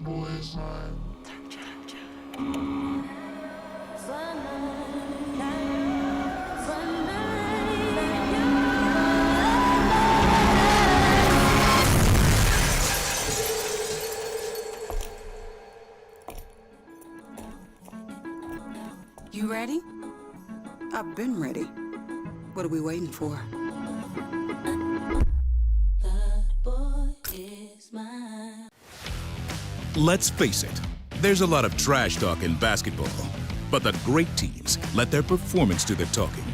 boys' time. You ready? I've been ready. What are we waiting for? Let's face it, there's a lot of trash talk in basketball, but the great teams let their performance do the talking.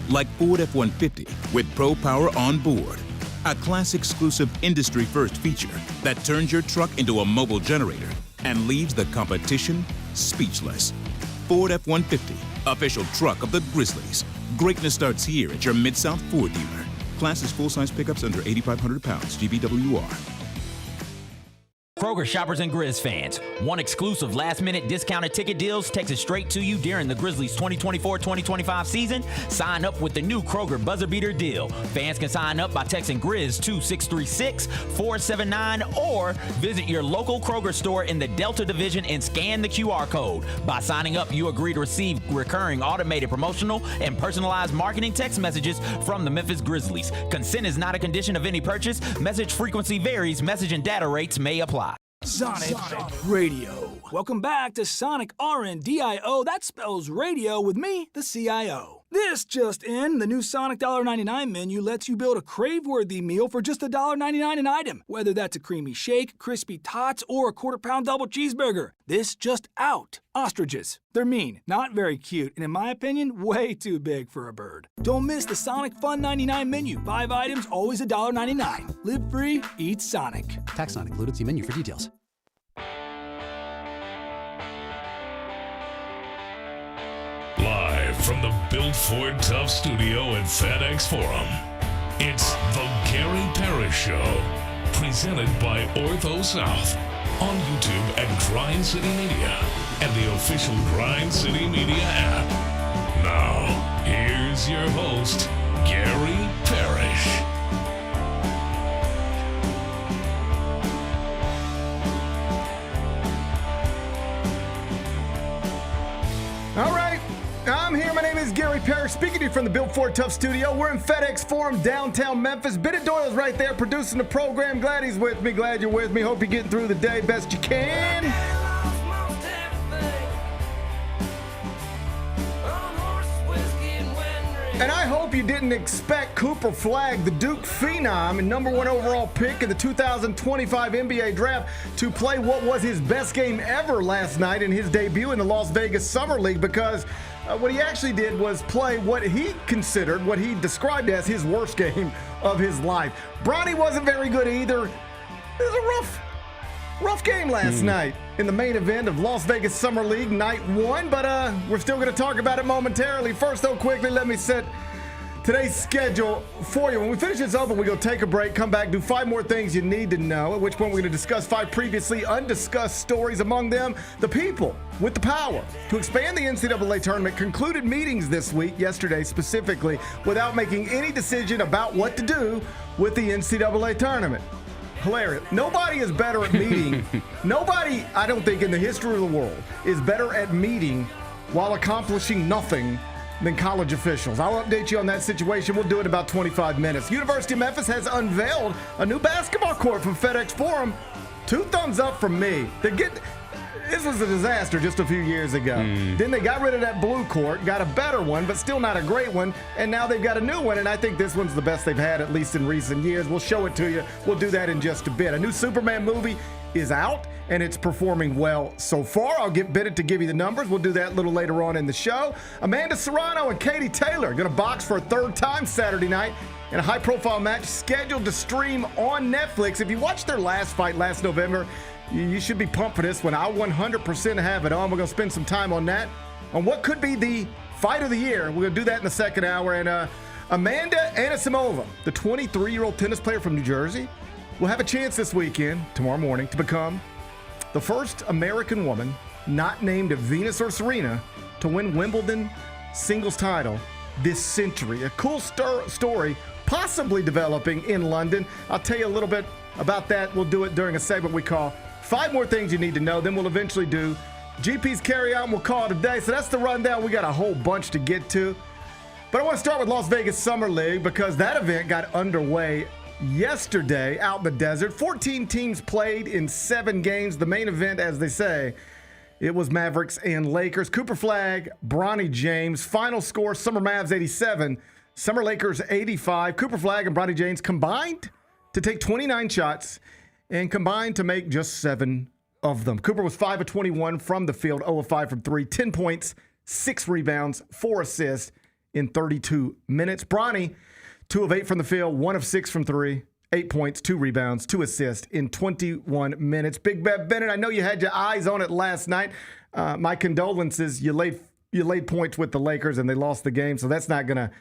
Like Ford F-150 with Pro Power on board, a class-exclusive industry-first feature that turns your truck into a mobile generator and leaves the competition speechless. Ford F-150, official truck of the Grizzlies. Greatness starts here at your Mid-South Ford dealer. Class is full-size pickups under 8,500 pounds, GVWR. Kroger shoppers and Grizz fans, one exclusive last-minute discounted ticket deals takes it straight to you during the Grizzlies 2024-2025 season. Sign up with the new Kroger Buzzer Beater deal. Fans can sign up by texting Grizz to 636-479 or visit your local Kroger store in the Delta Division and scan the QR code. By signing up, you agree to receive recurring automated promotional and personalized marketing text messages from the Memphis Grizzlies. Consent is not a condition of any purchase. Message frequency varies. Message and data rates may apply. Sonic Radio. Welcome back to Sonic RNDIO. That spells radio with me, the CIO. This just in, the new Sonic $1.99 menu lets you build a crave-worthy meal for just $1.99 an item. Whether that's a creamy shake, crispy tots, or a quarter-pound double cheeseburger. This just out. Ostriches. They're mean, not very cute, and in my opinion, way too big for a bird. Don't miss the Sonic Fun 99 menu. 5 items, always $1.99. Live free, eat Sonic. Tax not included. See menu for details. Live from the Built Ford Tough studio at FedEx Forum, it's the Gary Parrish Show, presented by Ortho South, on YouTube at Grind City Media and the official Grind City Media app. Now, here's your host, Gary Parrish. All right, I'm here. My name is Gary Parrish, speaking to you from the Built Ford Tough studio. We're in FedEx Forum, downtown Memphis. Bennett Doyle's right there producing the program. Glad he's with me. Glad you're with me. Hope you're getting through the day best you can. And I hope you didn't expect Cooper Flagg, the Duke phenom and number 1 overall pick in the 2025 NBA draft, to play what was his best game ever last night in his debut in the Las Vegas Summer League, because what he actually did was play what he considered, what he described as his worst game of his life. Bronny wasn't very good either. It was a rough game last night in the main event of Las Vegas Summer League Night 1, but we're still going to talk about it momentarily. First, though, quickly, let me set today's schedule for you. When we finish this up, we're going to take a break, come back, do 5 more things you need to know, at which point we're going to discuss 5 previously undiscussed stories. Among them, the people with the power to expand the NCAA tournament concluded meetings this week, yesterday specifically, without making any decision about what to do with the NCAA tournament. Hilarious. Nobody is better at meeting. Nobody, I don't think, in the history of the world is better at meeting while accomplishing nothing than college officials. I'll update you on that situation. We'll do it in about 25 minutes. University of Memphis has unveiled a new basketball court from FedEx Forum. 2 thumbs up from me. This was a disaster just a few years ago. Then they got rid of that blue court, got a better one, but still not a great one, and now they've got a new one, and I think this one's the best they've had, at least in recent years. We'll show it to you. We'll do that in just a bit. A new Superman movie is out, and it's performing well so far. I'll get Bennett to give you the numbers. We'll do that a little later on in the show. Amanda Serrano and Katie Taylor are going to box for a 3rd time Saturday night in a high-profile match scheduled to stream on Netflix. If you watched their last fight last November, you should be pumped for this one. I'll 100% have it on. We're going to spend some time on that, on what could be the fight of the year. We're going to do that in the second hour. And Amanda Anisimova, the 23-year-old tennis player from New Jersey, will have a chance this weekend, tomorrow morning, to become the first American woman not named Venus or Serena to win Wimbledon singles title this century. A cool story possibly developing in London. I'll tell you a little bit about that. We'll do it during a segment we call 5 more things you need to know. Then we'll eventually do GP's carry-out and we'll call it a day. So that's the rundown. We got a whole bunch to get to. But I want to start with Las Vegas Summer League because that event got underway yesterday out in the desert. 14 teams played in 7 games. The main event, as they say, it was Mavericks and Lakers. Cooper Flagg, Bronny James. Final score, Summer Mavs 87, Summer Lakers 85. Cooper Flagg and Bronny James combined to take 29 shots and combined to make just 7 of them. Cooper was 5 of 21 from the field, 0 of 5 from 3, 10 points, 6 rebounds, 4 assists in 32 minutes. Bronny, 2 of 8 from the field, 1 of 6 from 3, 8 points, 2 rebounds, 2 assists in 21 minutes. Big Bev Bennett, I know you had your eyes on it last night. My condolences. You laid points with the Lakers and they lost the game, so that's not gonna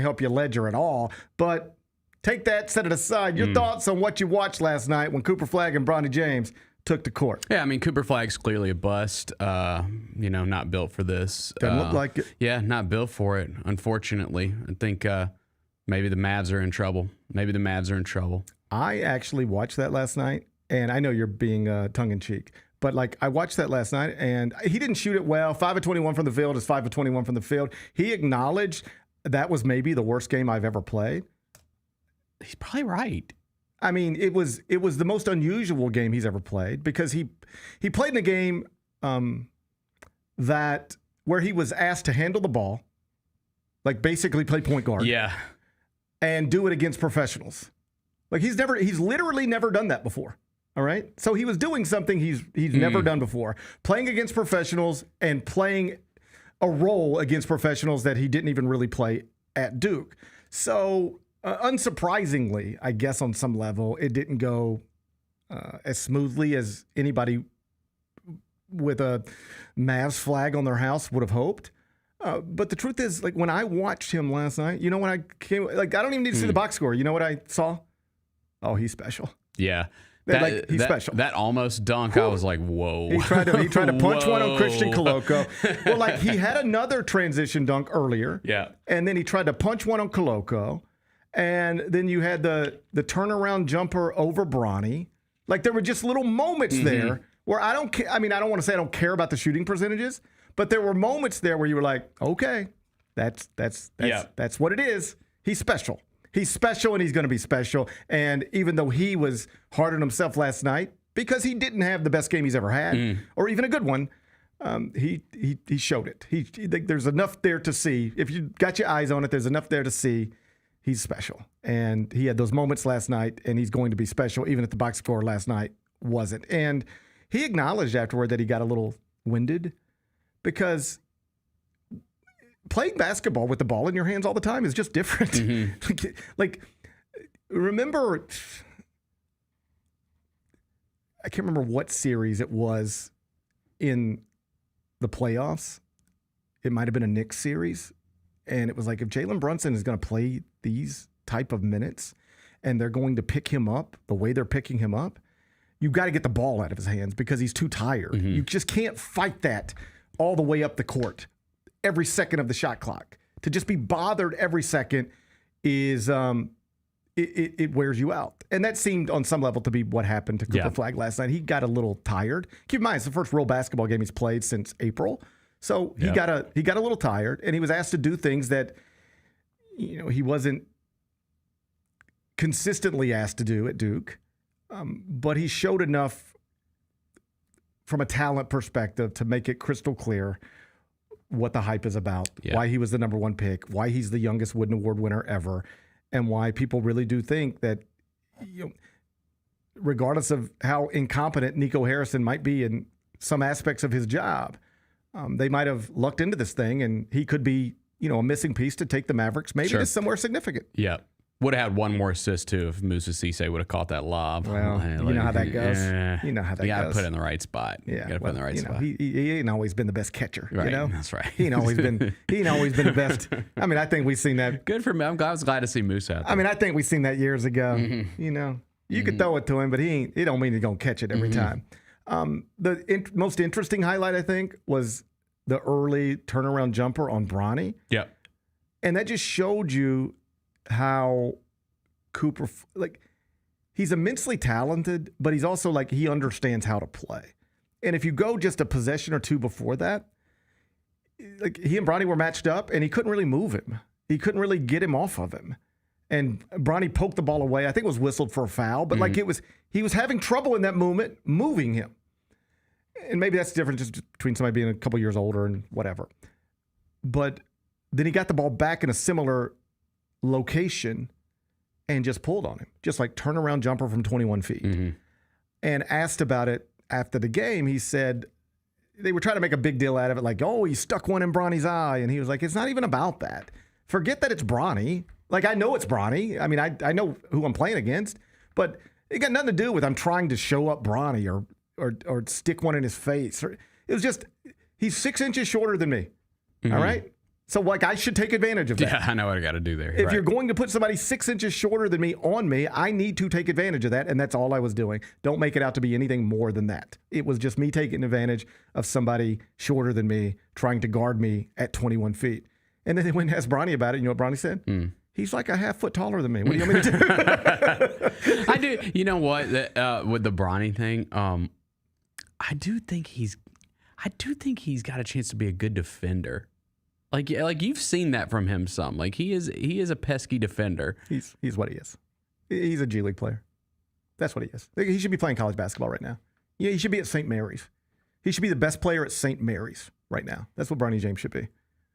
help your ledger at all. But take that, set it aside. Your thoughts on what you watched last night when Cooper Flagg and Bronny James took the court? Yeah, I mean, Cooper Flagg's clearly a bust. Not built for this. Doesn't look like it. Yeah, not built for it, unfortunately. I think maybe the Mavs are in trouble. I actually watched that last night, and I know you're being tongue-in-cheek, but I watched that last night, and he didn't shoot it well. 5 of 21 from the field is 5 of 21 from the field. He acknowledged that was maybe the worst game I've ever played. He's probably right. I mean, it was the most unusual game he's ever played because he played in a game where he was asked to handle the ball, basically play point guard. Yeah. And do it against professionals. He's literally never done that before. All right? So he was doing something he's never done before. Playing against professionals and playing a role against professionals that he didn't even really play at Duke. So unsurprisingly, I guess on some level, it didn't go as smoothly as anybody with a Mavs flag on their house would have hoped. But the truth is, when I watched him last night, when I came, I don't even need to see the box score. You know what I saw? Oh, he's special. Yeah. He's special. That almost dunk, I was like, whoa. He tried to punch one on Christian Koloko. Well, he had another transition dunk earlier. Yeah. And then he tried to punch one on Koloko. And then you had the turnaround jumper over Bronny. There were just little moments there where I don't care. I mean, I don't want to say I don't care about the shooting percentages, but there were moments there where you were like, okay, that's what it is. He's special. He's special, and he's going to be special. And even though he was hard on himself last night because he didn't have the best game he's ever had, or even a good one, he showed it. There's enough there to see. If you got your eyes on it, there's enough there to see. He's special. And he had those moments last night, and he's going to be special, even if the box score last night wasn't. And he acknowledged afterward that he got a little winded because playing basketball with the ball in your hands all the time is just different. Remember, I can't remember what series it was in the playoffs. It might have been a Knicks series. And it was if Jalen Brunson is going to play these type of minutes and they're going to pick him up the way they're picking him up, you've got to get the ball out of his hands because he's too tired. You just can't fight that all the way up the court every second of the shot clock. To just be bothered every second is it wears you out. And that seemed on some level to be what happened to Cooper Flagg last night. He got a little tired. Keep in mind, it's the first real basketball game he's played since April. So he got a little tired, and he was asked to do things that he wasn't consistently asked to do at Duke. But he showed enough from a talent perspective to make it crystal clear what the hype is about, why he was the number 1 pick, why he's the youngest Wooden Award winner ever, and why people really do think that, regardless of how incompetent Nico Harrison might be in some aspects of his job, they might have lucked into this thing, and he could be, a missing piece to take the Mavericks maybe to somewhere significant. Yeah. Would have had one more assist, too, if Moussa Cisse would have caught that lob. Well, you know how that goes. You know how that goes. You got to put it in the right spot. Yeah. You got to put it in the right spot. He ain't always been the best catcher. Right. You know? That's right. He ain't always been the best. I mean, I think we've seen that. Good for me. I was glad to see Moussa out there. I mean, I think we've seen that years ago. You could throw it to him, but it don't mean he's going to catch it every time. The most interesting highlight, I think, was the early turnaround jumper on Bronny. Yeah. And that just showed you how Cooper, he's immensely talented, but he's also like he understands how to play. And if you go just a possession or two before that, like he and Bronny were matched up, and he couldn't really move him. He couldn't really get him off of him. And Bronny poked the ball away. I think it was whistled for a foul, but like he was having trouble in that moment moving him. And maybe that's different just between somebody being a couple years older and whatever. But then he got the ball back in a similar location and just pulled on him. Just like turnaround jumper from 21 feet. And asked about it after the game. He said they were trying to make a big deal out of it. Like, oh, he stuck one in Bronny's eye. And he was like, it's not even about that. Forget that it's Bronny. Like, I know it's Bronny. I mean, I know who I'm playing against. But it got nothing to do with I'm trying to show up Bronny or stick one in his face. It was just, he's 6 inches shorter than me. All right? So, like, I should take advantage of that. Yeah, I know what I got to do there. If you're going to put somebody 6 inches shorter than me on me, I need to take advantage of that, and that's all I was doing. Don't make it out to be anything more than that. It was just me taking advantage of somebody shorter than me trying to guard me at 21 feet. And then they went and asked Bronny about it. You know what Bronny said? He's like a half foot taller than me. What do you want me to do? I do. You know what? With the Bronny thing, I do think he's got a chance to be a good defender. Like you've seen that from him some. Like he is a pesky defender. He's what he is. He's a G League player. That's what he is. He should be playing college basketball right now. Yeah, he should be at St. Mary's. He should be the best player at St. Mary's right now. That's what Bronny James should be.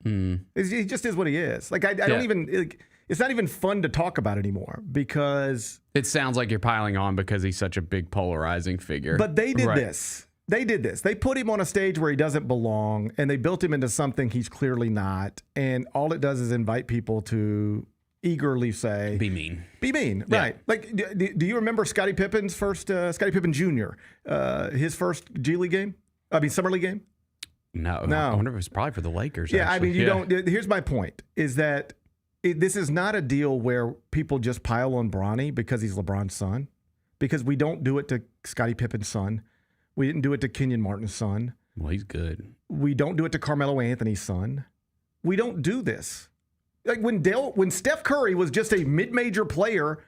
He just is what he is. Like I don't even. It's not even fun to talk about anymore because it sounds like you're piling on because he's such a big polarizing figure. But they did this. They did this. They put him on a stage where he doesn't belong, and they built him into something he's clearly not. And all it does is invite people to eagerly say, "Be mean, be mean." Yeah. Right? Like, do you remember Scottie Pippen's first? Scottie Pippen Jr. His first Summer League game. No. I wonder if it was probably for the Lakers. Yeah, actually. I mean, you don't. Here's my point: is that this is not a deal where people just pile on Bronny because he's LeBron's son, because we don't do it to Scottie Pippen's son. We didn't do it to Kenyon Martin's son. Well, he's good. We don't do it to Carmelo Anthony's son. We don't do this. Like when Steph Curry was just a mid-major player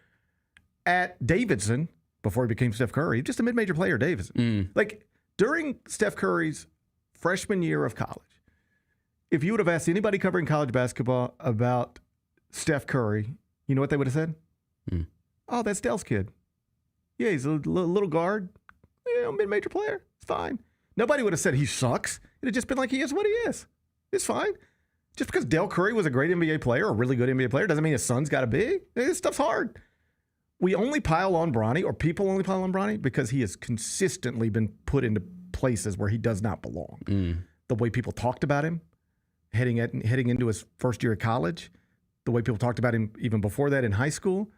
at Davidson before he became Steph Curry, just a mid-major player at Davidson. Like during Steph Curry's freshman year of college, if you would have asked anybody covering college basketball about Steph Curry, you know what they would have said? Oh, that's Dell's kid. Yeah, he's a little guard. Mid-major player. It's fine. Nobody would have said he sucks. It would have just been like he is what he is. It's fine. Just because Dell Curry was a great NBA player, a really good NBA player, doesn't mean his son's got to be. This stuff's hard. We only pile on Bronny, or people only pile on Bronny, because he has consistently been put into places where he does not belong. The way people talked about him heading into his first year of college, the way people talked about him even before that in high school,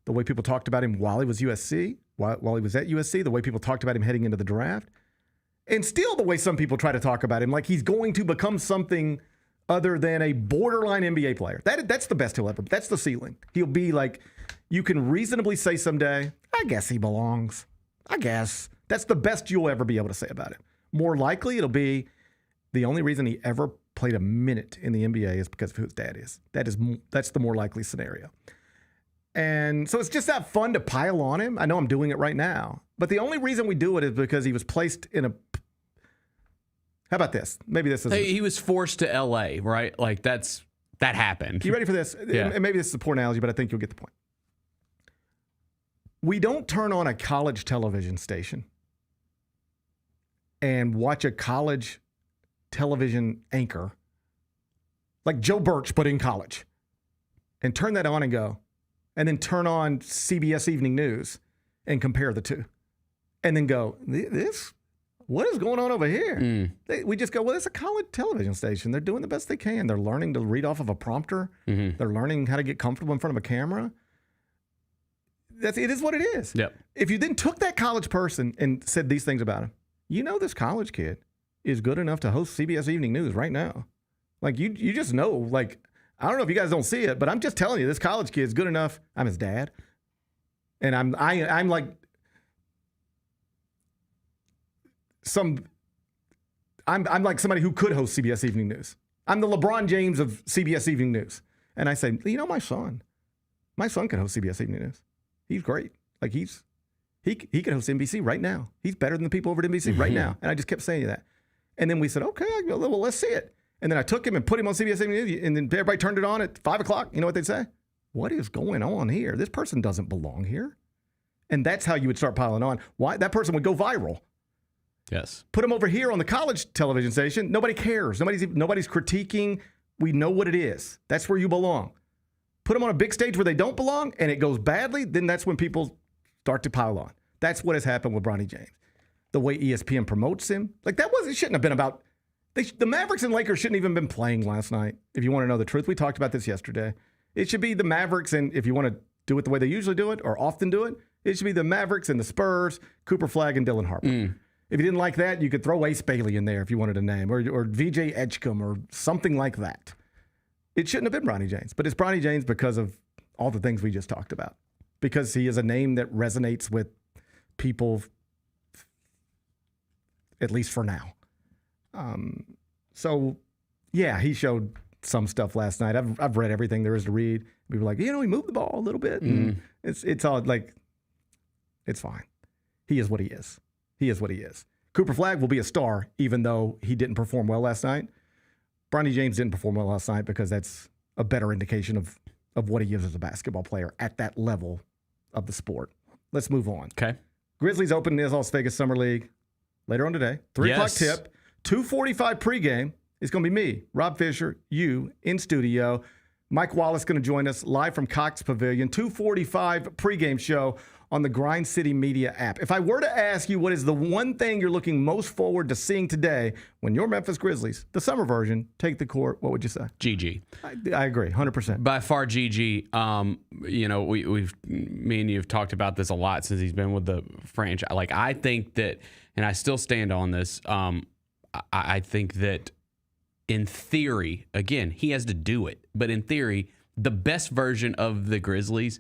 the way people talked about him while he was USC, while he was at USC, the way people talked about him heading into the draft, and still the way some people try to talk about him like he's going to become something other than a borderline NBA player. That's the best he'll ever be. That's the ceiling. He'll be like, you can reasonably say someday, I guess he belongs. I guess. That's the best you'll ever be able to say about him. More likely, it'll be the only reason he ever played a minute in the NBA is because of who his dad is. That's the more likely scenario. And so it's just not fun to pile on him. I know I'm doing it right now. But the only reason we do it is because he was placed in a... How about this? Maybe this is... He was forced to L.A., right? Like, that happened. You ready for this? Yeah. And maybe this is a poor analogy, but I think you'll get the point. We don't turn on a college television station and watch a college television anchor, like Joe Birch, but in college, and turn that on and go, and then turn on CBS Evening News and compare the two. And then go, what is going on over here? We just go, well, it's a college television station. They're doing the best they can. They're learning to read off of a prompter. They're learning how to get comfortable in front of a camera. It is what it is. Yep. If you then took that college person and said these things about him, this college kid is good enough to host CBS Evening News right now. Like, you just know, like, I don't know if you guys don't see it, but I'm just telling you, this college kid is good enough. I'm his dad. And I'm like I'm like somebody who could host CBS Evening News. I'm the LeBron James of CBS Evening News. And I say, my son can host CBS Evening News. He's great. Like, he's He could host NBC right now. He's better than the people over at NBC right now. And I just kept saying that. And then we said, okay, well, let's see it. And then I took him and put him on CBS, and then everybody turned it on at 5 o'clock. You know what they'd say? What is going on here? This person doesn't belong here. And that's how you would start piling on. Why? That person would go viral. Yes. Put him over here on the college television station. Nobody cares. Nobody's critiquing. We know what it is. That's where you belong. Put them on a big stage where they don't belong and it goes badly, then that's when people start to pile on. That's what has happened with Bronny James. The way ESPN promotes him. Like, it shouldn't have been about... the Mavericks and Lakers shouldn't even been playing last night, if you want to know the truth. We talked about this yesterday. It should be the Mavericks, and if you want to do it the way they usually do it or often do it, it should be the Mavericks and the Spurs, Cooper Flagg and Dylan Harper. If you didn't like that, you could throw Ace Bailey in there if you wanted a name, or VJ Edgecombe or something like that. It shouldn't have been Bronny James, but it's Bronny James because of all the things we just talked about. Because he is a name that resonates with people, at least for now. So, yeah, he showed some stuff last night. I've read everything there is to read. We were like, he moved the ball a little bit. And it's all like, it's fine. He is what he is. He is what he is. Cooper Flagg will be a star, even though he didn't perform well last night. Bronny James didn't perform well last night because that's a better indication of what he is as a basketball player at that level of the sport. Let's move on. Okay. Grizzlies open the Las Vegas Summer League later on today. 3 o'clock tip. 2:45 pregame. It's going to be me, Rob Fisher, you in studio. Mike Wallace going to join us live from Cox Pavilion. 2:45 pregame show on the Grind City Media app. If I were to ask you what is the one thing you're looking most forward to seeing today when your Memphis Grizzlies, the summer version, take the court, what would you say? GG. I agree, 100%. By far, GG. Me and you have talked about this a lot since he's been with the franchise. Like, I think that, and I still stand on this, I think that in theory, again, he has to do it, but in theory, the best version of the Grizzlies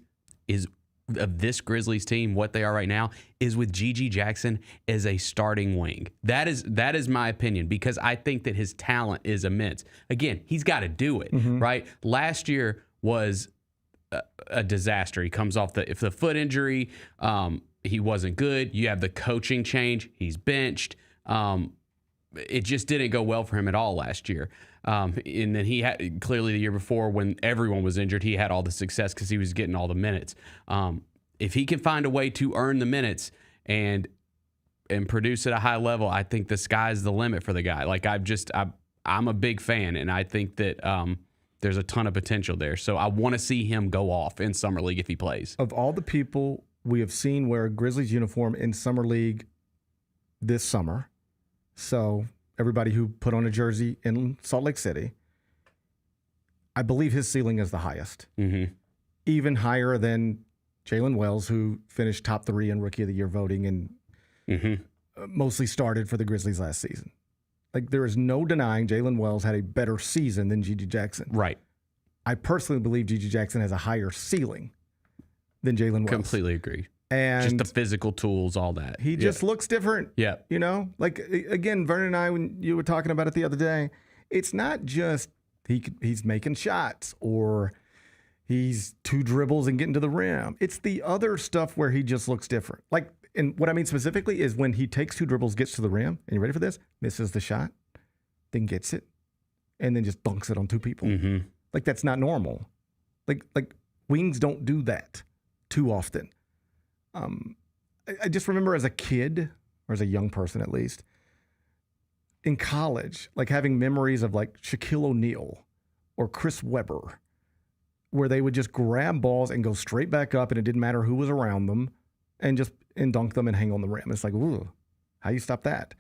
of this Grizzlies team, what they are right now, is with G.G. Jackson as a starting wing. That is my opinion, because I think that his talent is immense. Again, he's got to do it, right? Last year was a disaster. He comes off the foot injury. He wasn't good. You have the coaching change. He's benched. It just didn't go well for him at all last year. And then he had, clearly the year before when everyone was injured, he had all the success because he was getting all the minutes. If he can find a way to earn the minutes and produce at a high level, I think the sky's the limit for the guy. Like, I'm a big fan, and I think that there's a ton of potential there. So I want to see him go off in Summer League if he plays. Of all the people we have seen wear a Grizzlies uniform in Summer League this summer, so everybody who put on a jersey in Salt Lake City, I believe his ceiling is the highest. Even higher than Jalen Wells, who finished top 3 in Rookie of the Year voting and mostly started for the Grizzlies last season. Like, there is no denying Jalen Wells had a better season than G.G. Jackson. Right. I personally believe G.G. Jackson has a higher ceiling than Jalen Wells. Completely agree. And just the physical tools, all that. He just looks different. Yeah. You know, like, again, Vernon and I, when you were talking about it the other day, it's not just he's making shots or he's 2 dribbles and getting to the rim. It's the other stuff where he just looks different. Like, and what I mean specifically is when he takes 2 dribbles, gets to the rim, and you ready for this? Misses the shot, then gets it, and then just dunks it on 2 people. Like, that's not normal. Like wings don't do that too often. I just remember as a kid, or as a young person at least, in college, like having memories of like Shaquille O'Neal or Chris Webber, where they would just grab balls and go straight back up, and it didn't matter who was around them, and dunk them and hang on the rim. It's like, ooh, how do you stop that?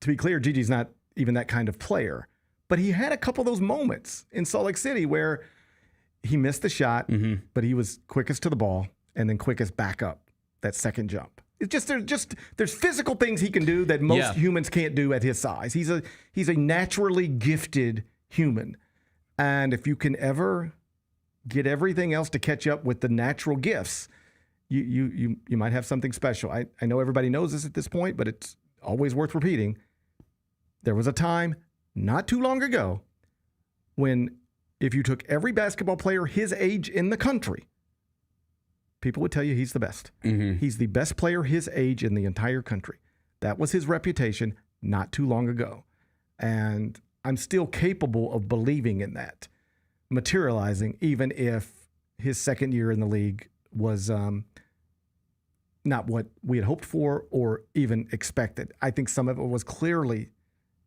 To be clear, Gigi's not even that kind of player, but he had a couple of those moments in Salt Lake City where he missed the shot, but he was quickest to the ball and then quickest back up that second jump. It's just there's physical things he can do that most humans can't do at his size. He's a naturally gifted human, and if you can ever get everything else to catch up with the natural gifts, you might have something special. I know everybody knows this at this point, but it's always worth repeating. There was a time not too long ago when if you took every basketball player his age in the country people would tell you he's the best. He's the best player his age in the entire country. That was his reputation not too long ago. And I'm still capable of believing in that, materializing, even if his second year in the league was not what we had hoped for or even expected. I think some of it was clearly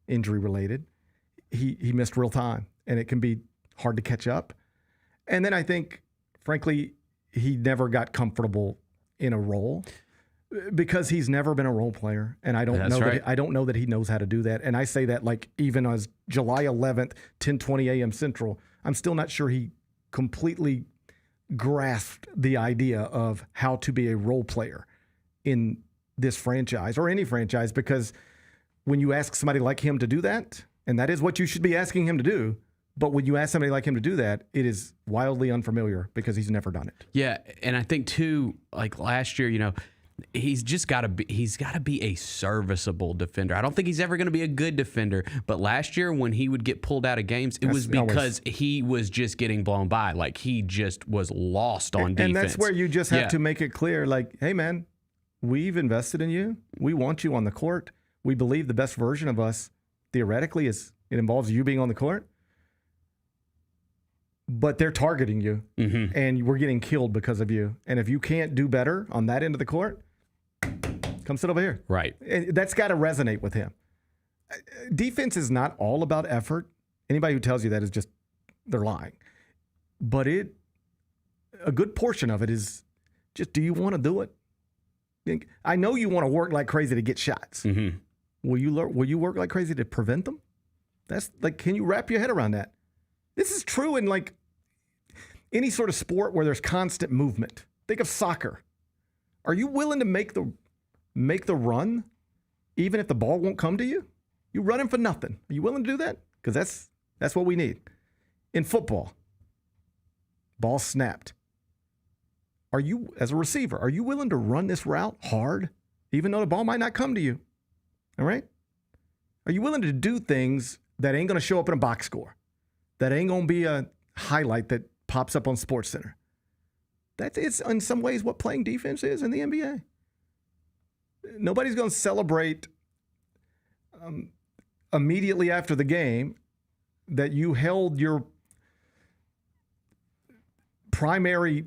injury related. He missed real time, and it can be hard to catch up. And then I think, frankly, he never got comfortable in a role because he's never been a role player, and I don't know that he knows how to do that. And I say that like even as July 11th, 10:20 a.m. Central, I'm still not sure he completely grasped the idea of how to be a role player in this franchise or any franchise, because when you ask somebody like him to do that, and that is what you should be asking him to do, but when you ask somebody like him to do that, it is wildly unfamiliar because he's never done it. Yeah, and I think too, like last year, he's got to be a serviceable defender. I don't think he's ever going to be a good defender, but last year when he would get pulled out of games, it was because he was just getting blown by. Like he just was lost on defense. And that's where you just have to make it clear, like, hey man, we've invested in you. We want you on the court. We believe the best version of us theoretically it involves you being on the court. But they're targeting you, and we're getting killed because of you. And if you can't do better on that end of the court, come sit over here. Right. And that's got to resonate with him. Defense is not all about effort. Anybody who tells you that is just, they're lying. But a good portion of it is just, do you want to do it? I know you want to work like crazy to get shots. Will you work like crazy to prevent them? That's like, can you wrap your head around that? This is true in like any sort of sport where there's constant movement. Think of soccer. Are you willing to make the run even if the ball won't come to you? You running for nothing. Are you willing to do that? Because that's what we need. In football, ball snapped. Are you, as a receiver, are you willing to run this route hard even though the ball might not come to you? All right? Are you willing to do things that ain't going to show up in a box score? That ain't going to be a highlight that pops up on SportsCenter. It's in some ways what playing defense is in the NBA. Nobody's going to celebrate immediately after the game that you held your primary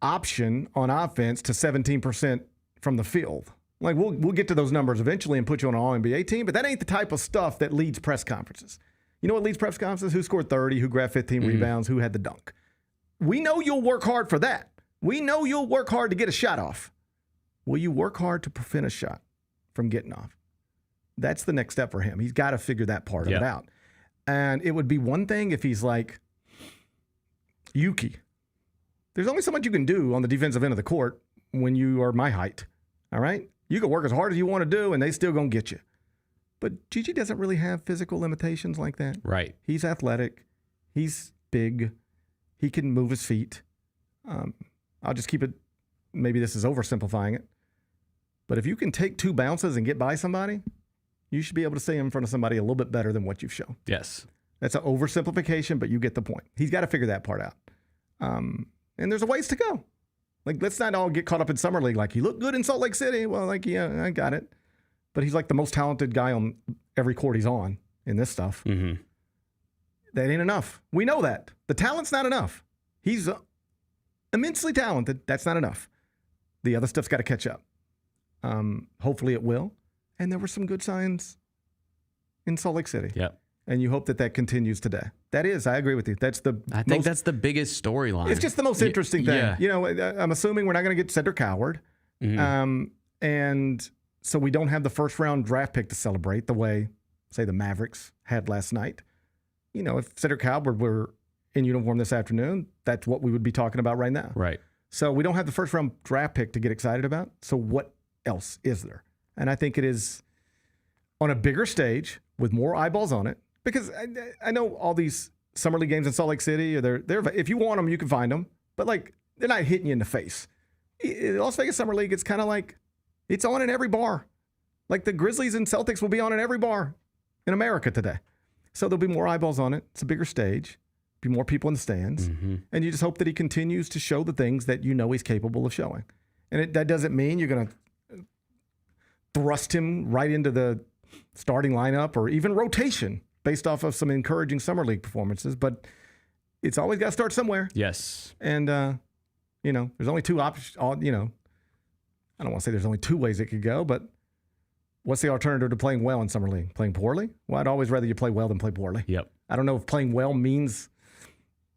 option on offense to 17% from the field. Like we'll get to those numbers eventually and put you on an All-NBA team, but that ain't the type of stuff that leads press conferences. You know what leads press conferences? Who scored 30, who grabbed 15 rebounds, who had the dunk. We know you'll work hard for that. We know you'll work hard to get a shot off. Will you work hard to prevent a shot from getting off? That's the next step for him. He's got to figure that part of it out. And it would be one thing if he's like, Yuki, there's only so much you can do on the defensive end of the court when you are my height. All right? You can work as hard as you want to do, and they still going to get you. But Gigi doesn't really have physical limitations like that. Right. He's athletic. He's big. He can move his feet. I'll just keep it, maybe this is oversimplifying it. But if you can take two bounces and get by somebody, you should be able to stay in front of somebody a little bit better than what you've shown. Yes. That's an oversimplification, but you get the point. He's got to figure that part out. And there's a ways to go. Like, let's not all get caught up in Summer League. Like, he looked good in Salt Lake City. Well, like, yeah, I got it. But he's like the most talented guy on every court he's on in this stuff. That ain't enough. We know that. The talent's not enough. He's immensely talented. That's not enough. The other stuff's got to catch up. Hopefully it will. And there were some good signs in Salt Lake City. Yep. And you hope that continues today. That is, I agree with you. That's that's the biggest storyline. It's just the most interesting thing. Yeah. You know, I'm assuming we're not going to get Cedric Howard. And so we don't have the first round draft pick to celebrate the way, say, the Mavericks had last night. You know, if Cedric Howard were in uniform this afternoon, that's what we would be talking about right now. Right. So we don't have the first round draft pick to get excited about. So what else is there? And I think it is on a bigger stage with more eyeballs on it, because I know all these Summer League games in Salt Lake City, they're if you want them, you can find them, but like they're not hitting you in the face. Las Vegas Summer League, it's kind of like it's on in every bar. Like the Grizzlies and Celtics will be on in every bar in America today. So there'll be more eyeballs on it. It's a bigger stage. be more people in the stands. And you just hope that he continues to show the things that you know he's capable of showing. And that doesn't mean you're going to thrust him right into the starting lineup or even rotation based off of some encouraging summer league performances. But it's always got to start somewhere. Yes. And, there's only two options. I don't want to say there's only two ways it could go, but what's the alternative to playing well in summer league? Playing poorly? Well, I'd always rather you play well than play poorly. Yep. I don't know if playing well means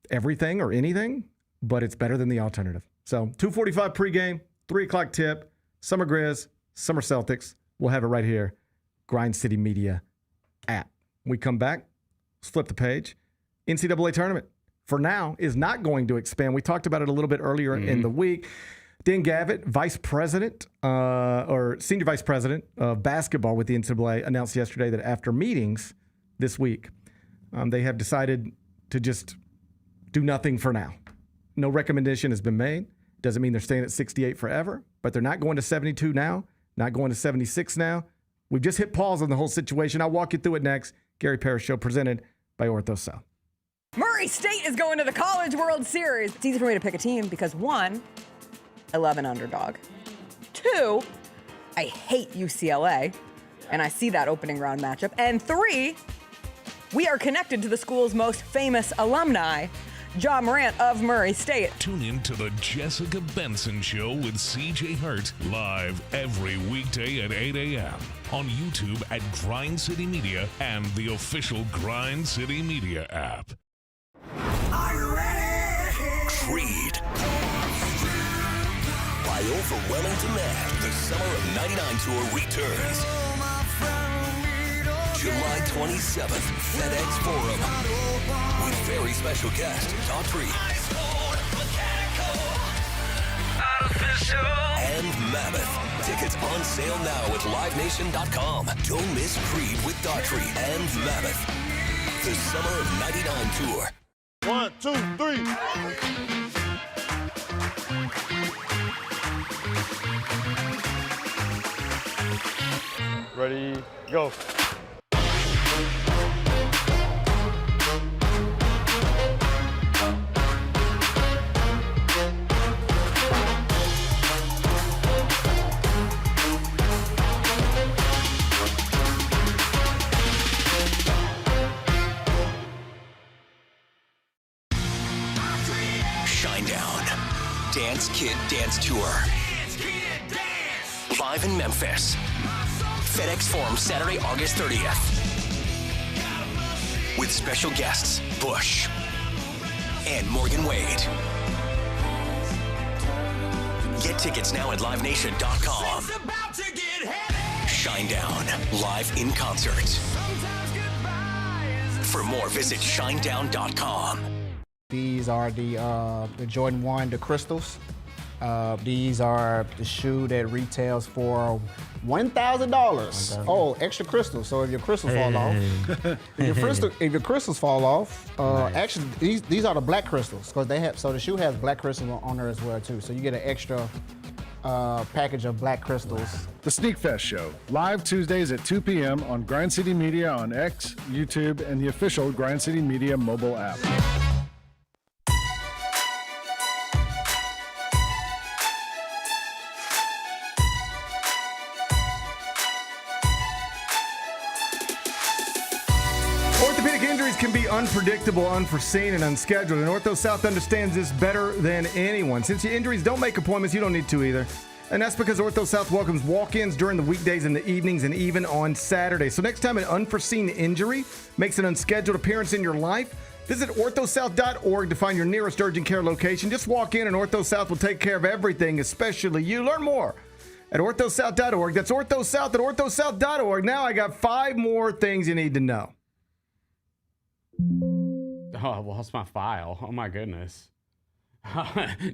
everything or anything, but it's better than the alternative. So 2:45 pregame, 3 o'clock tip, Summer Grizz, Summer Celtics. We'll have it right here. Grind City Media app. When we come back, let's flip the page. NCAA tournament, for now, is not going to expand. We talked about it a little bit earlier in the week. Dan Gavitt, senior vice president of basketball with the NCAA, announced yesterday that after meetings this week, they have decided to just do nothing for now. No recommendation has been made. Doesn't mean they're staying at 68 forever, but they're not going to 72 now, not going to 76 now. We've just hit pause on the whole situation. I'll walk you through it next. Gary Parrish Show presented by Ortho South. Murray State is going to the College World Series. It's easy for me to pick a team because 1, I love an underdog. 2, I hate UCLA, and I see that opening round matchup. And 3, we are connected to the school's most famous alumni, John Morant of Murray State. Tune in to the Jessica Benson Show with CJ Hurt, live every weekday at 8 a.m. on YouTube at Grind City Media and the official Grind City Media app. Are you ready? Creed. By overwhelming demand, the Summer of '99 tour returns. July 27th, FedEx Forum. With very special guest, Daughtry. And Mammoth. Tickets on sale now at LiveNation.com. Don't miss Creed with Daughtry and Mammoth. The Summer of '99 tour. 1, 2, 3. Ready, go. Dance Kid Dance Tour. Live in Memphis. FedEx Forum, Saturday, August 30th. With special guests, Bush and Morgan Wade. Get tickets now at LiveNation.com. Shinedown, live in concert. For more, visit Shinedown.com. These are the Jordan 1, the crystals. These are the shoe that retails for $1,000. Oh, extra crystals. So if your crystals fall off, if your crystals fall off, actually these are the black crystals because the shoe has black crystals on there as well too. So you get an extra package of black crystals. The Sneak Fest Show, live Tuesdays at 2 p.m. on Grind City Media on X, YouTube, and the official Grind City Media mobile app. Can be unpredictable, unforeseen, and unscheduled, and Ortho South understands this better than anyone. Since your injuries don't make appointments, you don't need to either. And that's because Ortho South welcomes walk-ins during the weekdays and the evenings and even on Saturdays. So next time an unforeseen injury makes an unscheduled appearance in your life, visit orthosouth.org to find your nearest urgent care location. Just walk in and Ortho South will take care of everything, especially you. Learn more at orthosouth.org. That's orthosouth at orthosouth.org. Now I got 5 more things you need to know. Oh, I lost my file. Oh, my goodness.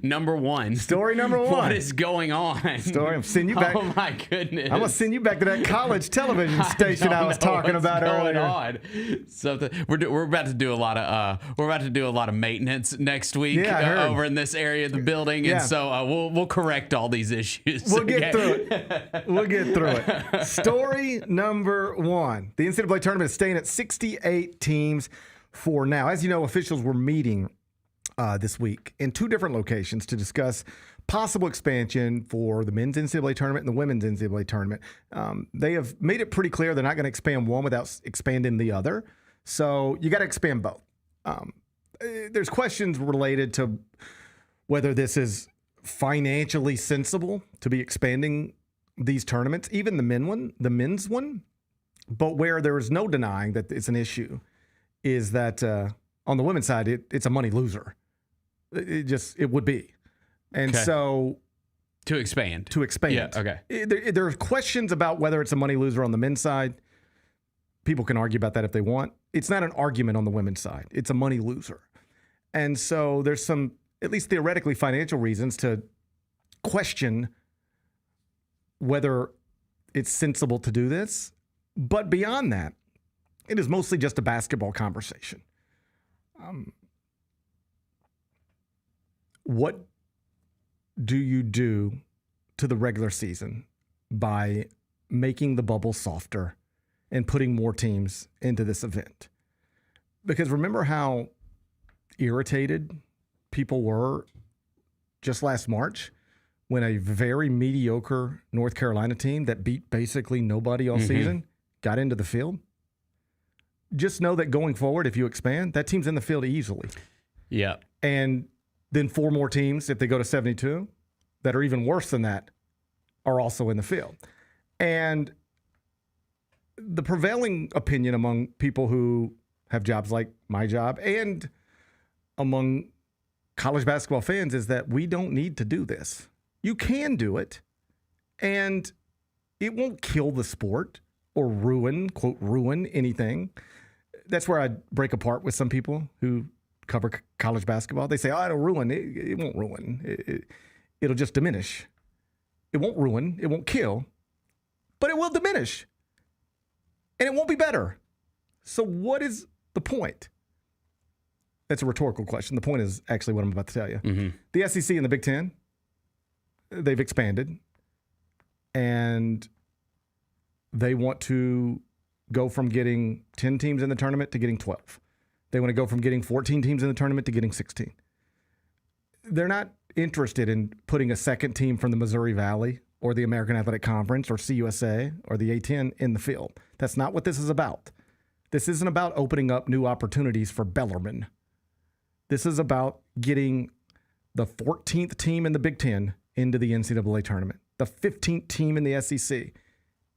Number 1. Story number 1. What is going on? Story. I'm sending you back. Oh, my goodness. I'm going to send you back to that college television station I was talking about earlier. We're about to do a lot of maintenance next week over in this area of the building, and so we'll correct all these issues. We'll get through it. We'll get through it. Story number 1. The NCAA tournament is staying at 68 teams. for now. As you know, officials were meeting this week in 2 different locations to discuss possible expansion for the men's NCAA tournament and the women's NCAA tournament. They have made it pretty clear they're not going to expand one without expanding the other. So you got to expand both. There's questions related to whether this is financially sensible to be expanding these tournaments, even the men's one. But where there is no denying that it's an issue is that on the women's side, it's a money loser. It would be. And so to expand. Yeah, okay. There are questions about whether it's a money loser on the men's side. People can argue about that if they want. It's not an argument on the women's side. It's a money loser. And so there's some, at least theoretically, financial reasons to question whether it's sensible to do this. But beyond that, it is mostly just a basketball conversation. What do you do to the regular season by making the bubble softer and putting more teams into this event? Because remember how irritated people were just last March when a very mediocre North Carolina team that beat basically nobody all season got into the field? Just know that going forward, if you expand, that team's in the field easily. Yeah. And then 4 more teams, if they go to 72, that are even worse than that, are also in the field. And the prevailing opinion among people who have jobs like my job and among college basketball fans is that we don't need to do this. You can do it, and it won't kill the sport or ruin, quote, ruin anything. That's where I break apart with some people who cover college basketball. They say, oh, it'll ruin. It won't ruin. It'll just diminish. It won't ruin. It won't kill, but it will diminish, and it won't be better. So what is the point? That's a rhetorical question. The point is actually what I'm about to tell you. The SEC and the Big Ten, they've expanded, and they want to go from getting 10 teams in the tournament to getting 12. They want to go from getting 14 teams in the tournament to getting 16. They're not interested in putting a second team from the Missouri Valley or the American Athletic Conference or CUSA or the A10 in the field. That's not what this is about. This isn't about opening up new opportunities for Bellarmine. This is about getting the 14th team in the Big Ten into the NCAA tournament, the 15th team in the SEC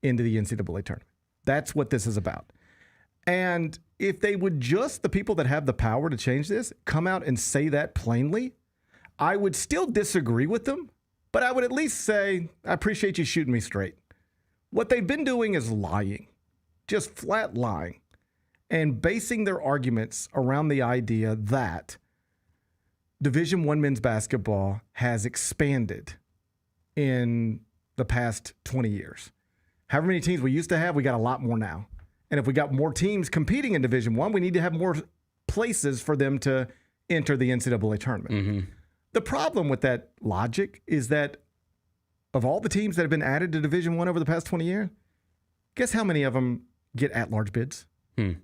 into the NCAA tournament. That's what this is about. And if they would just, the people that have the power to change this, come out and say that plainly, I would still disagree with them, but I would at least say, I appreciate you shooting me straight. What they've been doing is lying, just flat lying, and basing their arguments around the idea that Division I men's basketball has expanded in the past 20 years. However many teams we used to have, we got a lot more now. And if we got more teams competing in Division I, we need to have more places for them to enter the NCAA tournament. The problem with that logic is that of all the teams that have been added to Division I over the past 20 years, guess how many of them get at-large bids? 1.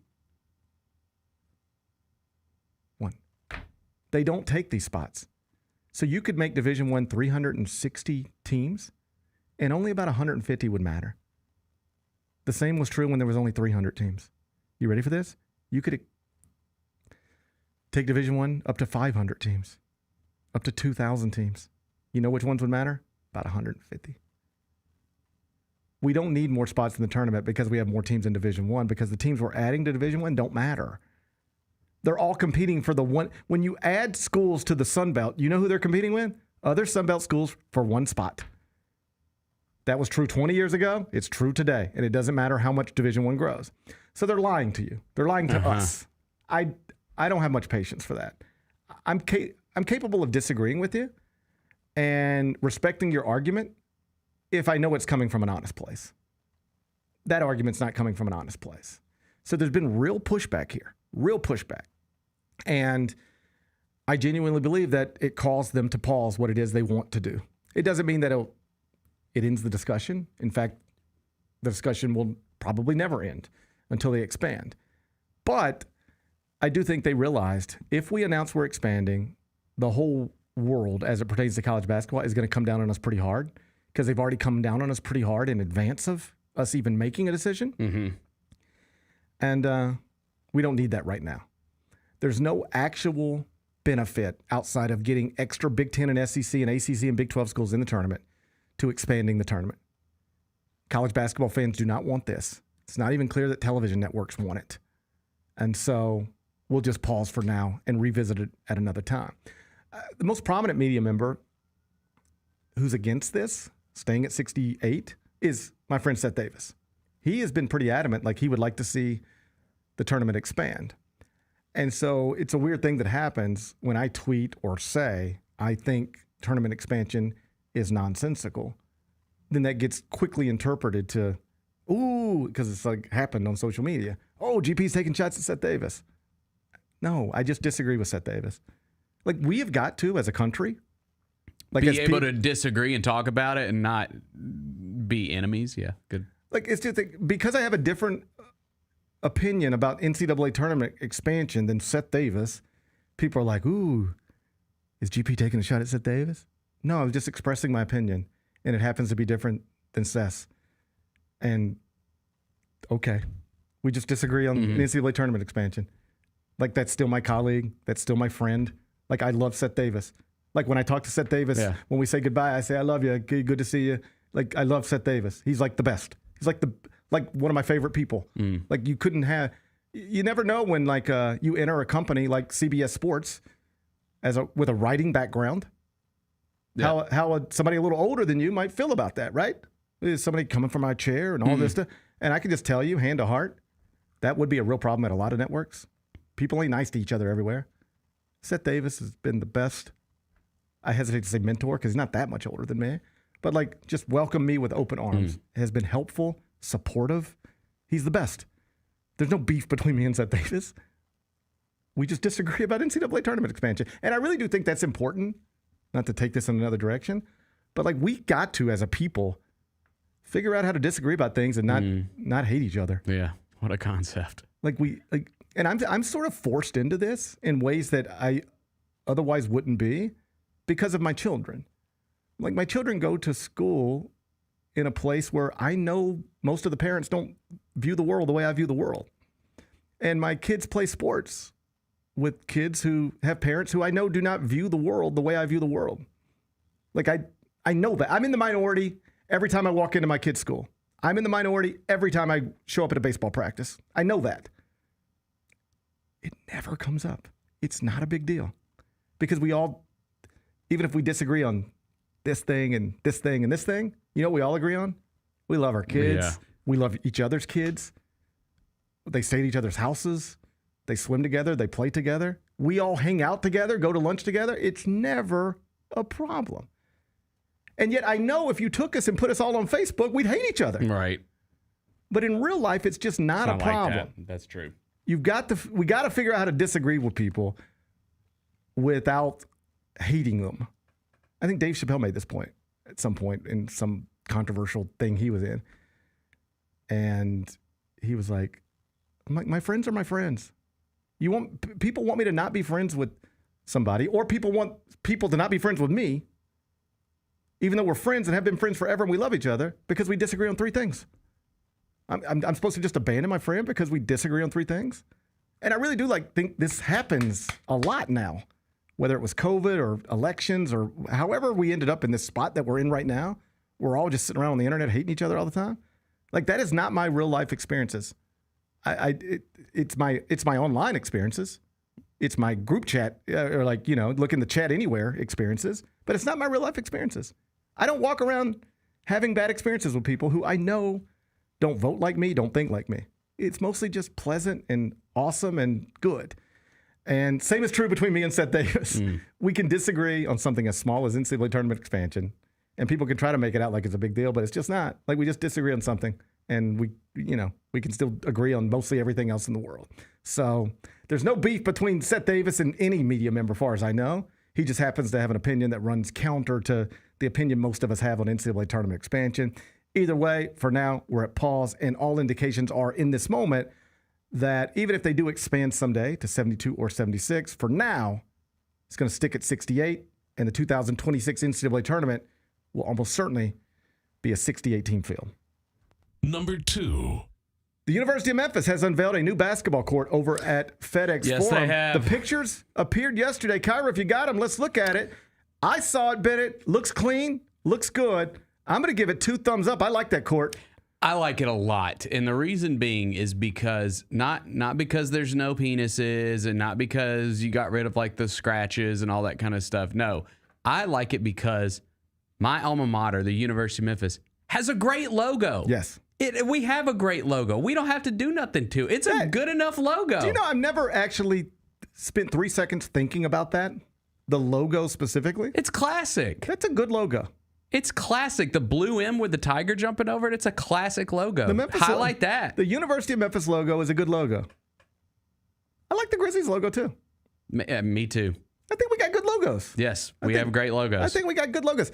They don't take these spots. So you could make Division I 360 teams, and only about 150 would matter. The same was true when there was only 300 teams. You ready for this? You could take Division I up to 500 teams, up to 2,000 teams. You know which ones would matter? About 150. We don't need more spots in the tournament because we have more teams in Division I, because the teams we're adding to Division I don't matter. They're all competing for the one. When you add schools to the Sun Belt, you know who they're competing with? Other Sun Belt schools for one spot. That was true 20 years ago. It's true today. And it doesn't matter how much Division I grows. So they're lying to you. They're lying to us. I don't have much patience for that. I'm capable of disagreeing with you and respecting your argument if I know it's coming from an honest place. That argument's not coming from an honest place. So there's been real pushback here, real pushback. And I genuinely believe that it caused them to pause what it is they want to do. It doesn't mean that it ends the discussion. In fact, the discussion will probably never end until they expand. But I do think they realized if we announce we're expanding, the whole world as it pertains to college basketball is going to come down on us pretty hard because they've already come down on us pretty hard in advance of us even making a decision. Mm-hmm. And we don't need that right now. There's no actual benefit outside of getting extra Big Ten and SEC and ACC and Big 12 schools in the tournament to expanding the tournament. College basketball fans do not want this. It's not even clear that television networks want it. And so we'll just pause for now and revisit it at another time. The most prominent media member who's against this, staying at 68, is my friend Seth Davis. He has been pretty adamant, like he would like to see the tournament expand. And so it's a weird thing that happens when I tweet or say, I think tournament expansion is nonsensical. Then that gets quickly interpreted to, ooh, because it's like happened on social media. Oh, GP's taking shots at Seth Davis. No, I just disagree with Seth Davis. Like we have got to, as a country, like be able to disagree and talk about it and not be enemies. Yeah, good. Like it's just because I have a different opinion about NCAA tournament expansion than Seth Davis, people are like, ooh, is GP taking a shot at Seth Davis? No, I was just expressing my opinion, and it happens to be different than Seth's. And okay, we just disagree on the NCAA tournament expansion. Like that's still my colleague, that's still my friend. Like I love Seth Davis. Like when I talk to Seth Davis, when we say goodbye, I say, I love you, good to see you. Like I love Seth Davis. He's like the best. He's like one of my favorite people. Like you never know when like you enter a company like CBS Sports with a writing background, how somebody a little older than you might feel about that, right? There's somebody coming from my chair and all this stuff. And I can just tell you, hand to heart, that would be a real problem at a lot of networks. People ain't nice to each other everywhere. Seth Davis has been the best. I hesitate to say mentor because he's not that much older than me. But like just welcome me with open arms. Has been helpful, supportive. He's the best. There's no beef between me and Seth Davis. We just disagree about NCAA tournament expansion. And I really do think that's important, not to take this in another direction. But like we got to, as a people, figure out how to disagree about things and not hate each other. Yeah, what a concept. And I'm sort of forced into this in ways that I otherwise wouldn't be because of my children. Like my children go to school in a place where I know most of the parents don't view the world the way I view the world. And my kids play sports with kids who have parents who I know do not view the world the way I view the world. Like I know that. I'm in the minority every time I walk into my kid's school. I'm in the minority every time I show up at a baseball practice. I know that. It never comes up. It's not a big deal. Because we all, even if we disagree on this thing and this thing and this thing, you know what we all agree on? We love our kids. Yeah. We love each other's kids. They stay at each other's houses. They swim together. They play together. We all hang out together, go to lunch together. It's never a problem. And yet I know if you took us and put us all on Facebook, we'd hate each other. Right. But in real life, it's just not a problem. Like that. That's true. We got to figure out how to disagree with people without hating them. I think Dave Chappelle made this point at some point in some controversial thing he was in. And he was like, my friends are my friends. People want me to not be friends with somebody, or people want people to not be friends with me, even though we're friends and have been friends forever and we love each other because we disagree on three things. I'm supposed to just abandon my friend because we disagree on three things? And I really do think this happens a lot now, whether it was COVID or elections or however we ended up in this spot that we're in right now. We're all just sitting around on the internet hating each other all the time. Like that is not my real life experiences. It's my online experiences. It's my group chat or look in the chat anywhere experiences, but it's not my real life experiences. I don't walk around having bad experiences with people who I know don't vote like me, don't think like me. It's mostly just pleasant and awesome and good. And same is true between me and Seth Davis. We can disagree on something as small as NCAA tournament expansion, and people can try to make it out like it's a big deal, but it's just not. Like we just disagree on something, and we can still agree on mostly everything else in the world. So there's no beef between Seth Davis and any media member, as far as I know. He just happens to have an opinion that runs counter to the opinion most of us have on NCAA tournament expansion. Either way, for now, we're at pause, and all indications are in this moment that even if they do expand someday to 72 or 76, for now, it's going to stick at 68, and the 2026 NCAA tournament will almost certainly be a 68-team field. Number 2. The University of Memphis has unveiled a new basketball court over at FedEx Yes, Forum. they have. The pictures appeared yesterday. Kyra, if you got them, let's look at it. I saw it, Bennett. Looks clean. Looks good. I'm going to give it 2 thumbs up. I like that court. I like it a lot. And the reason being is because not because there's no penises and not because you got rid of like the scratches and all that kind of stuff. No, I like it because my alma mater, the University of Memphis, has a great logo. Yes. We have a great logo. We don't have to do nothing to it. It's a good enough logo. Do you know I've never actually spent 3 seconds thinking about that? The logo specifically? It's classic. That's a good logo. It's classic. The blue M with the tiger jumping over it, it's a classic logo. Highlight that. The University of Memphis logo is a good logo. I like the Grizzlies logo too. Me too. I think we got good logos. Yes, we have great logos. I think we got good logos.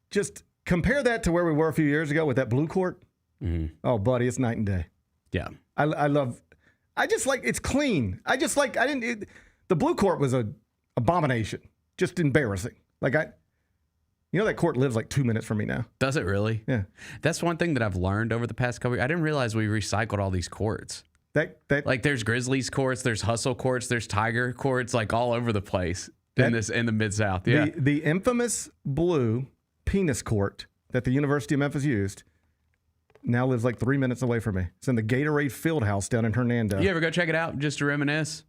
Just compare that to where we were a few years ago with that blue court. Mm-hmm. Oh, buddy, it's night and day. Yeah. I just like, it's clean. The blue court was an abomination. Just embarrassing. You know that court lives like 2 minutes from me now. Does it really? Yeah. That's one thing that I've learned over the past couple years. I didn't realize we recycled all these courts. Like there's Grizzlies courts, there's Hustle courts, there's Tiger courts, like all over the place in the Mid-South. Yeah. The infamous blue penis court that the University of Memphis used now lives like 3 minutes away from me. It's in the Gatorade Field House down in Hernando. You ever go check it out just to reminisce?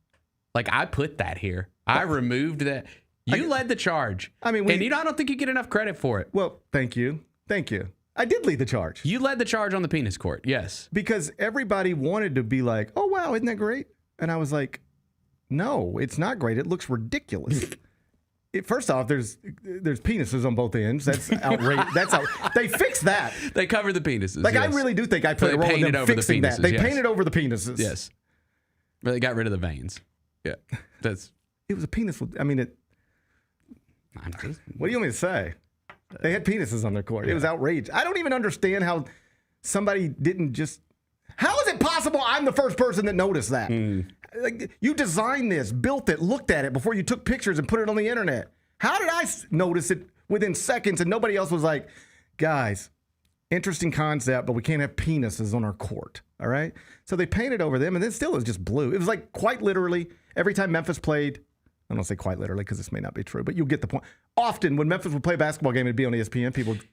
Like I put that here. I removed that. You led the charge. I mean, I don't think you get enough credit for it. Well, thank you. Thank you. I did lead the charge. You led the charge on the penis court, yes. Because everybody wanted to be like, oh, wow, isn't that great? And I was like, no, it's not great. It looks ridiculous. First off, there's penises on both ends. That's outrageous. They fixed that. They covered the penises. I really do think I played a role in them fixing that. They painted over the penises. Yes. But they got rid of the veins. Yeah. It was a penis. What do you want me to say? They had penises on their court. It was outrageous. I don't even understand how somebody didn't just... How is it possible I'm the first person that noticed that? Like, you designed this, built it, looked at it before you took pictures and put it on the internet. How did I notice it within seconds and nobody else was like, guys, interesting concept, but we can't have penises on our court, all right? So they painted over them, and then still it was just blue. It was like quite literally every time Memphis played... I don't say quite literally because this may not be true, but you'll get the point. Often when Memphis would play a basketball game, it'd be on ESPN. People would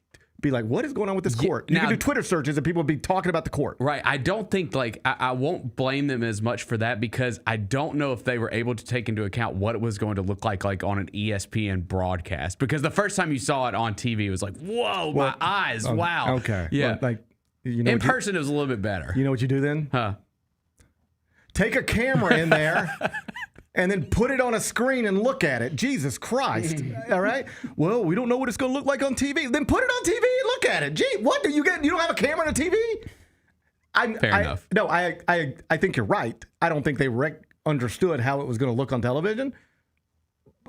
be like, what is going on with this court? You can do Twitter searches and people would be talking about the court. Right. I don't think, I won't blame them as much for that because I don't know if they were able to take into account what it was going to look like on an ESPN broadcast. Because the first time you saw it on TV, it was like, whoa, my eyes, wow. Okay. Yeah. Well, in person, it was a little bit better. You know what you do then? Huh? Take a camera in there. And then put it on a screen and look at it. Jesus Christ. All right? Well, we don't know what it's going to look like on TV. Then put it on TV and look at it. Gee, what do you get? You don't have a camera and a TV? Fair enough. No, I think you're right. I don't think they understood how it was going to look on television.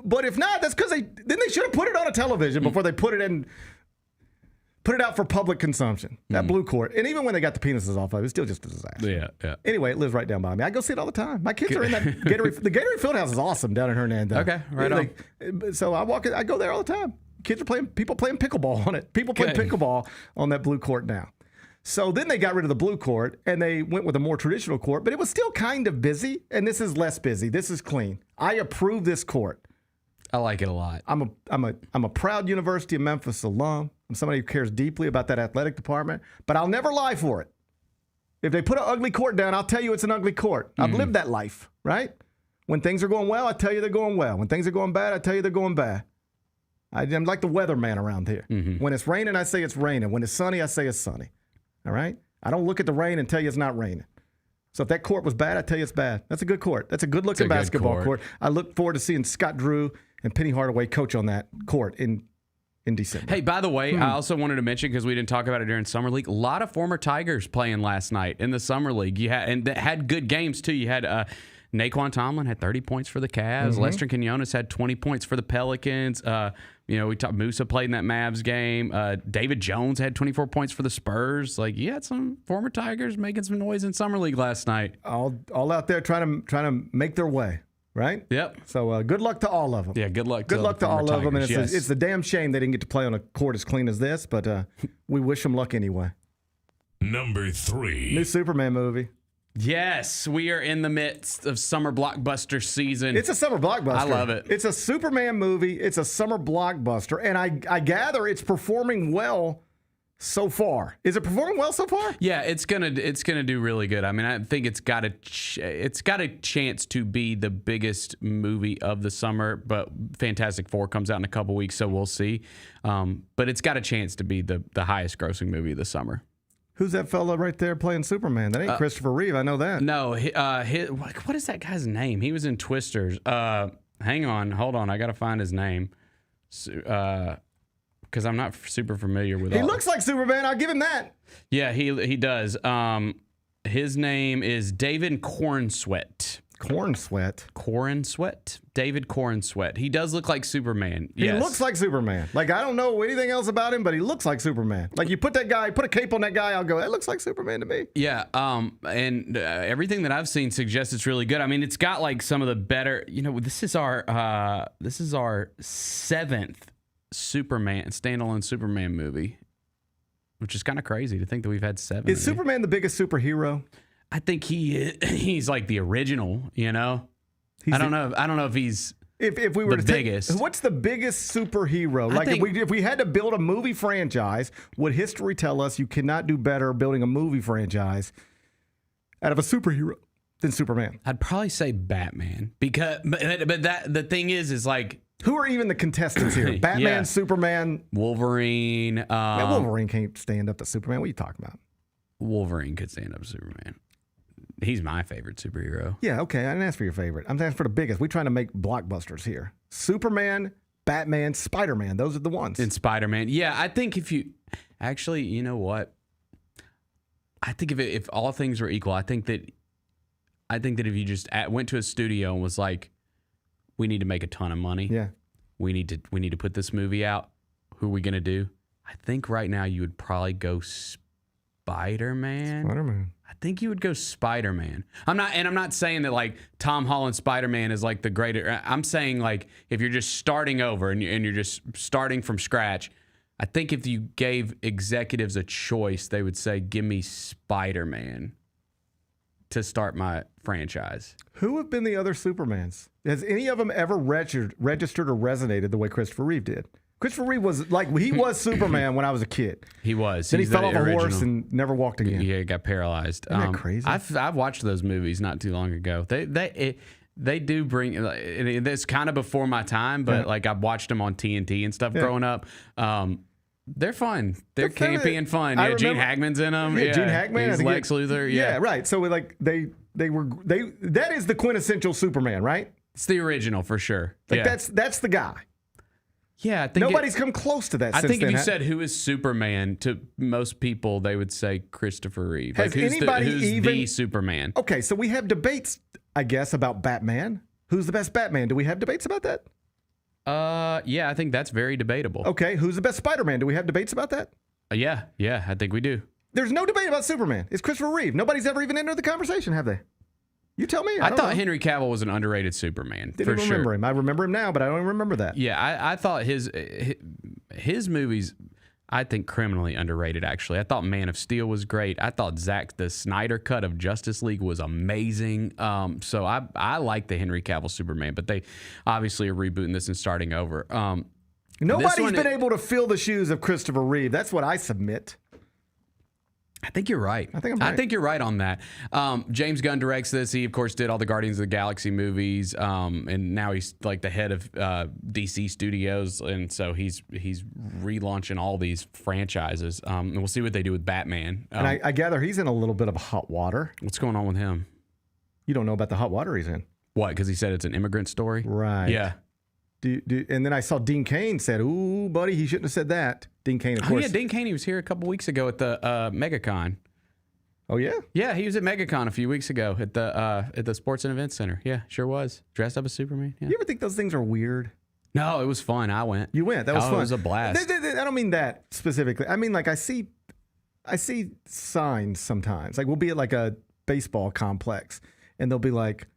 But if not, that's because they should have put it on a television before they put it out for public consumption. That blue court. And even when they got the penises off of it, it's still just a disaster. Yeah. Anyway, it lives right down by me. I go see it all the time. My kids are in that Gatorade. The Gatorade Fieldhouse is awesome down in Hernando. Okay, right on. So I go there all the time. People playing pickleball on it. People playing pickleball on that blue court now. So then they got rid of the blue court and they went with a more traditional court, but it was still kind of busy. And this is less busy. This is clean. I approve this court. I like it a lot. I'm a proud University of Memphis alum. I'm somebody who cares deeply about that athletic department, but I'll never lie for it. If they put an ugly court down, I'll tell you it's an ugly court. I've lived that life, right? When things are going well, I tell you they're going well. When things are going bad, I tell you they're going bad. I'm like the weatherman around here. When it's raining, I say it's raining. When it's sunny, I say it's sunny. All right? I don't look at the rain and tell you it's not raining. So if that court was bad, I tell you it's bad. That's a good court. That's a good-looking basketball court. I look forward to seeing Scott Drew and Penny Hardaway coach on that court in December. Hey, by the way, I also wanted to mention, because we didn't talk about it during Summer League, a lot of former Tigers playing last night in the Summer League. You had good games, too. You had Naquan Tomlin had 30 points for the Cavs. Lester Quinones had 20 points for the Pelicans. We talked Musa played in that Mavs game. David Jones had 24 points for the Spurs. Like, you had some former Tigers making some noise in Summer League last night. All out there trying to make their way, right? Yep. So good luck to all of them. Yeah, good luck. Good luck to all of them. And Tigers, it's a damn shame they didn't get to play on a court as clean as this, but we wish them luck anyway. Number 3. New Superman movie. Yes, we are in the midst of summer blockbuster season. It's a summer blockbuster. I love it. It's a Superman movie. It's a summer blockbuster, and I gather it's performing well so far. Is it performing well so far? Yeah, it's gonna do really good. I mean, I think it's got a chance to be the biggest movie of the summer. But Fantastic Four comes out in a couple weeks, so we'll see. But it's got a chance to be the highest grossing movie of the summer. Who's that fella right there playing Superman? That ain't Christopher Reeve. I know that. No, what is that guy's name? He was in Twisters. Hang on, hold on. I got to find his name because I'm not super familiar with. He looks like Superman. I'll give him that. Yeah, he does. His name is David Cornsweet. David Cornsweet. He does look like Superman. Yes. He looks like Superman. Like, I don't know anything else about him, but he looks like Superman. Like, you put a cape on that guy, I'll go, that looks like Superman to me. Yeah. And everything that I've seen suggests it's really good. I mean, it's got like some of the better. This is our 7th standalone Superman movie, which is kind of crazy to think that we've had 7. Is Superman the biggest superhero? I think he's like the original, I don't know if he's if we were the to biggest. What's the biggest superhero? Like, if we had to build a movie franchise, would history tell us you cannot do better building a movie franchise out of a superhero than Superman? I'd probably say Batman because but the thing is like, who are even the contestants here? Batman, Yeah. Superman, Wolverine. Man, Wolverine can't stand up to Superman. What are you talking about? Wolverine could stand up to Superman. He's my favorite superhero. Yeah, okay. I didn't ask for your favorite. I'm asking for the biggest. We're trying to make blockbusters here. Superman, Batman, Spider-Man. Those are the ones. And Spider-Man. Yeah, I think if you actually, you know what? I think if all things were equal, I think that if you just went to a studio and was like, we need to make a ton of money. Yeah. We need to put this movie out. Who are we gonna do? I think right now you would probably go Spider-Man. I think you would go Spider-Man. I'm not saying that like Tom Holland Spider-Man is like the greater. I'm saying like if you're just starting over and you're just starting from scratch, I think if you gave executives a choice, they would say, "Give me Spider-Man to start my franchise." Who have been the other Supermans? Has any of them ever registered or resonated the way Christopher Reeve did? Christopher Reeve was like, he was Superman when I was a kid. He was. Then he fell off a horse and never walked again. Yeah, he got paralyzed. Isn't that crazy? I've watched those movies not too long ago. They do bring. It's kind of before my time, but like I've watched them on TNT and stuff growing up. They're fun. They're campy and fun. Yeah, Gene Hackman's in them. Yeah, Gene Hackman. He's Lex Luthor. Yeah, right. So like they that is the quintessential Superman, right? It's the original for sure. Like that's the guy. Yeah, I think nobody's come close to that. I since think if then. you said who is Superman to most people, they would say Christopher Reeve. Has like, who's even the Superman? Okay, so we have debates, I guess, about Batman. Who's the best Batman? Do we have debates about that? Yeah, I think that's very debatable. Okay, who's the best Spider-Man? Do we have debates about that? Yeah, I think we do. There's no debate about Superman. It's Christopher Reeve. Nobody's ever even entered the conversation, have they? You tell me. I thought Henry Cavill was an underrated Superman. Didn't for even remember sure. him. I remember him now, but I don't even remember that. Yeah, I thought his movies, I think, criminally underrated, actually. I thought Man of Steel was great. I thought the Snyder cut of Justice League was amazing. So I like the Henry Cavill Superman, but they obviously are rebooting this and starting over. Nobody's been able to fill the shoes of Christopher Reeve. That's what I submit. I think you're right. I think you're right on that. James Gunn directs this. He, of course, did all the Guardians of the Galaxy movies, and now he's like the head of DC Studios, and so he's relaunching all these franchises. And we'll see what they do with Batman. And I gather he's in a little bit of hot water. What's going on with him? You don't know about the hot water he's in. What? Because he said it's an immigrant story? Right. Yeah. And then I saw Dean Cain said, "Ooh, buddy, he shouldn't have said that." Dean Cain, of course. Oh, yeah, Dean Cain, he was here a couple weeks ago at the MegaCon. Oh yeah. Yeah, he was at MegaCon a few weeks ago at the Sports and Events Center. Yeah, sure was. Dressed up as Superman. Yeah. You ever think those things are weird? No, it was fun. I went. You went. That was fun. It was a blast. I don't mean that specifically. I mean, like, I see signs sometimes. Like, we'll be at like a baseball complex, and they'll be like,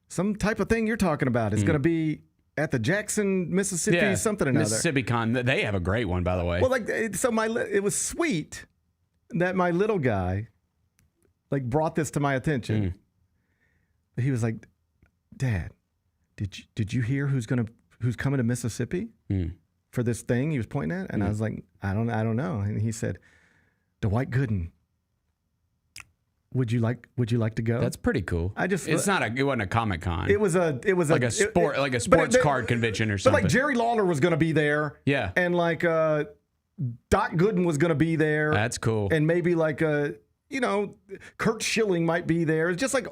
some type of thing you're talking about is going to be at the Jackson, Mississippi, something or another. Mississippi Con. They have a great one, by the way. Well, like, so it was sweet that my little guy, like, brought this to my attention. He was like, Dad, did you hear who's coming to Mississippi for this thing he was pointing at? And I was like, I don't know. And he said, Dwight Gooden. Would you like to go? That's pretty cool. It wasn't a Comic-Con. It was like a sports card convention or something. But like Jerry Lawler was going to be there. Yeah. And like Doc Gooden was going to be there. That's cool. And maybe like Kurt Schilling might be there. It's just like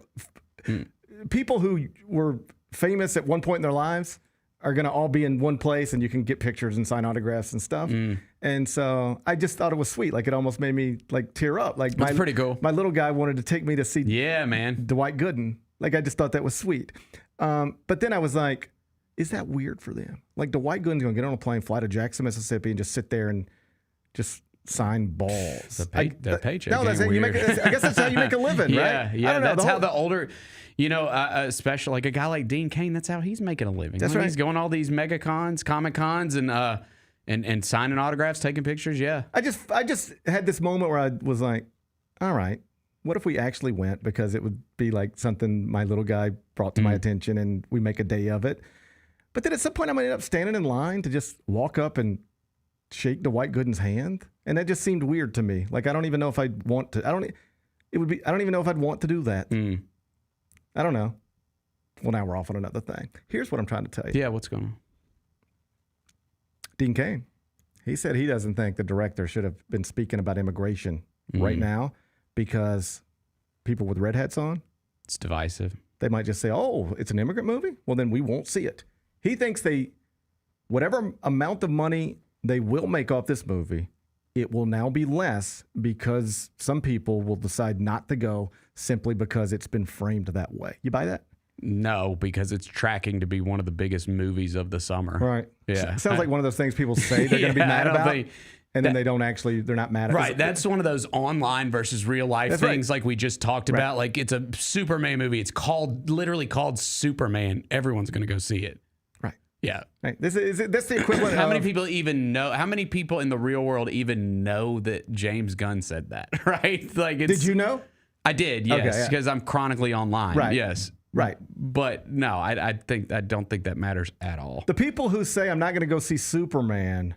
people who were famous at one point in their lives are going to all be in one place, and you can get pictures and sign autographs and stuff. And so I just thought it was sweet. Like, it almost made me like tear up. Like, that's pretty cool. My little guy wanted to take me to see Dwight Gooden. Like, I just thought that was sweet. But then I was like, is that weird for them? Like, Dwight Gooden's going to get on a plane, fly to Jackson, Mississippi, and just sit there and just sign balls. The paycheck. No, that's it. I guess that's how you make a living, right? Yeah, I don't know, that's how the older, especially like a guy like Dean Cain, that's how he's making a living. That's right. He's going all these MegaCons, Comic-Cons, and signing autographs, taking pictures. Yeah. I just had this moment where I was like, all right, what if we actually went? Because it would be like something my little guy brought to my attention, and we make a day of it. But then at some point, I'm going to end up standing in line to just walk up and shake Dwight Gooden's hand. And that just seemed weird to me. Like, I don't even know if I'd want to. I don't even know if I'd want to do that. I don't know. Well, now we're off on another thing. Here's what I'm trying to tell you. Yeah, what's going on? Dean Cain. He said he doesn't think the director should have been speaking about immigration right now, because people with red hats on, it's divisive. They might just say, oh, it's an immigrant movie? Well, then we won't see it. He thinks whatever amount of money they will make off this movie, it will now be less because some people will decide not to go simply because it's been framed that way. You buy that? No, because it's tracking to be one of the biggest movies of the summer. Right. Yeah. Sounds like one of those things people say they're going to be mad about, and then they're not mad about it. Right. That's one of those online versus real life things like we just talked about. Like, it's a Superman movie. It's literally called Superman. Everyone's going to go see it. Right. Yeah. Right. That's the equivalent How many people even know? How many people in the real world even know that James Gunn said that? Right. Like, did you know? I did. Yes. Because I'm chronically online. Right. Yes. Right. But no, I don't think that matters at all. The people who say I'm not going to go see Superman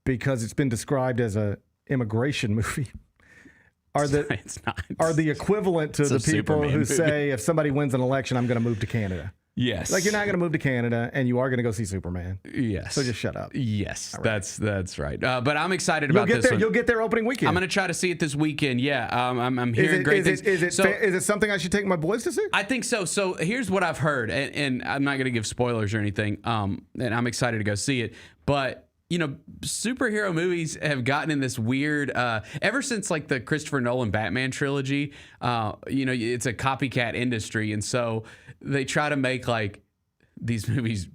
because it's been described as a immigration movie are the equivalent to the people Superman who movie. Say if somebody wins an election, I'm going to move to Canada. Yes. Like, you're not going to move to Canada, and you are going to go see Superman. Yes. So just shut up. Yes, right. That's right. But I'm excited about this one. You'll get there opening weekend. I'm going to try to see it this weekend. Yeah, I'm hearing great things. Is it something I should take my boys to see? I think so. So here's what I've heard, and I'm not going to give spoilers or anything. And I'm excited to go see it. But superhero movies have gotten in this weird, ever since like the Christopher Nolan Batman trilogy, it's a copycat industry. And so they try to make like these movies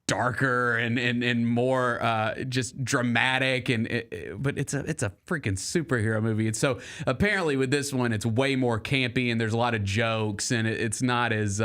darker and more just dramatic, but it's a freaking superhero movie. And so apparently with this one, it's way more campy, and there's a lot of jokes, and it's not as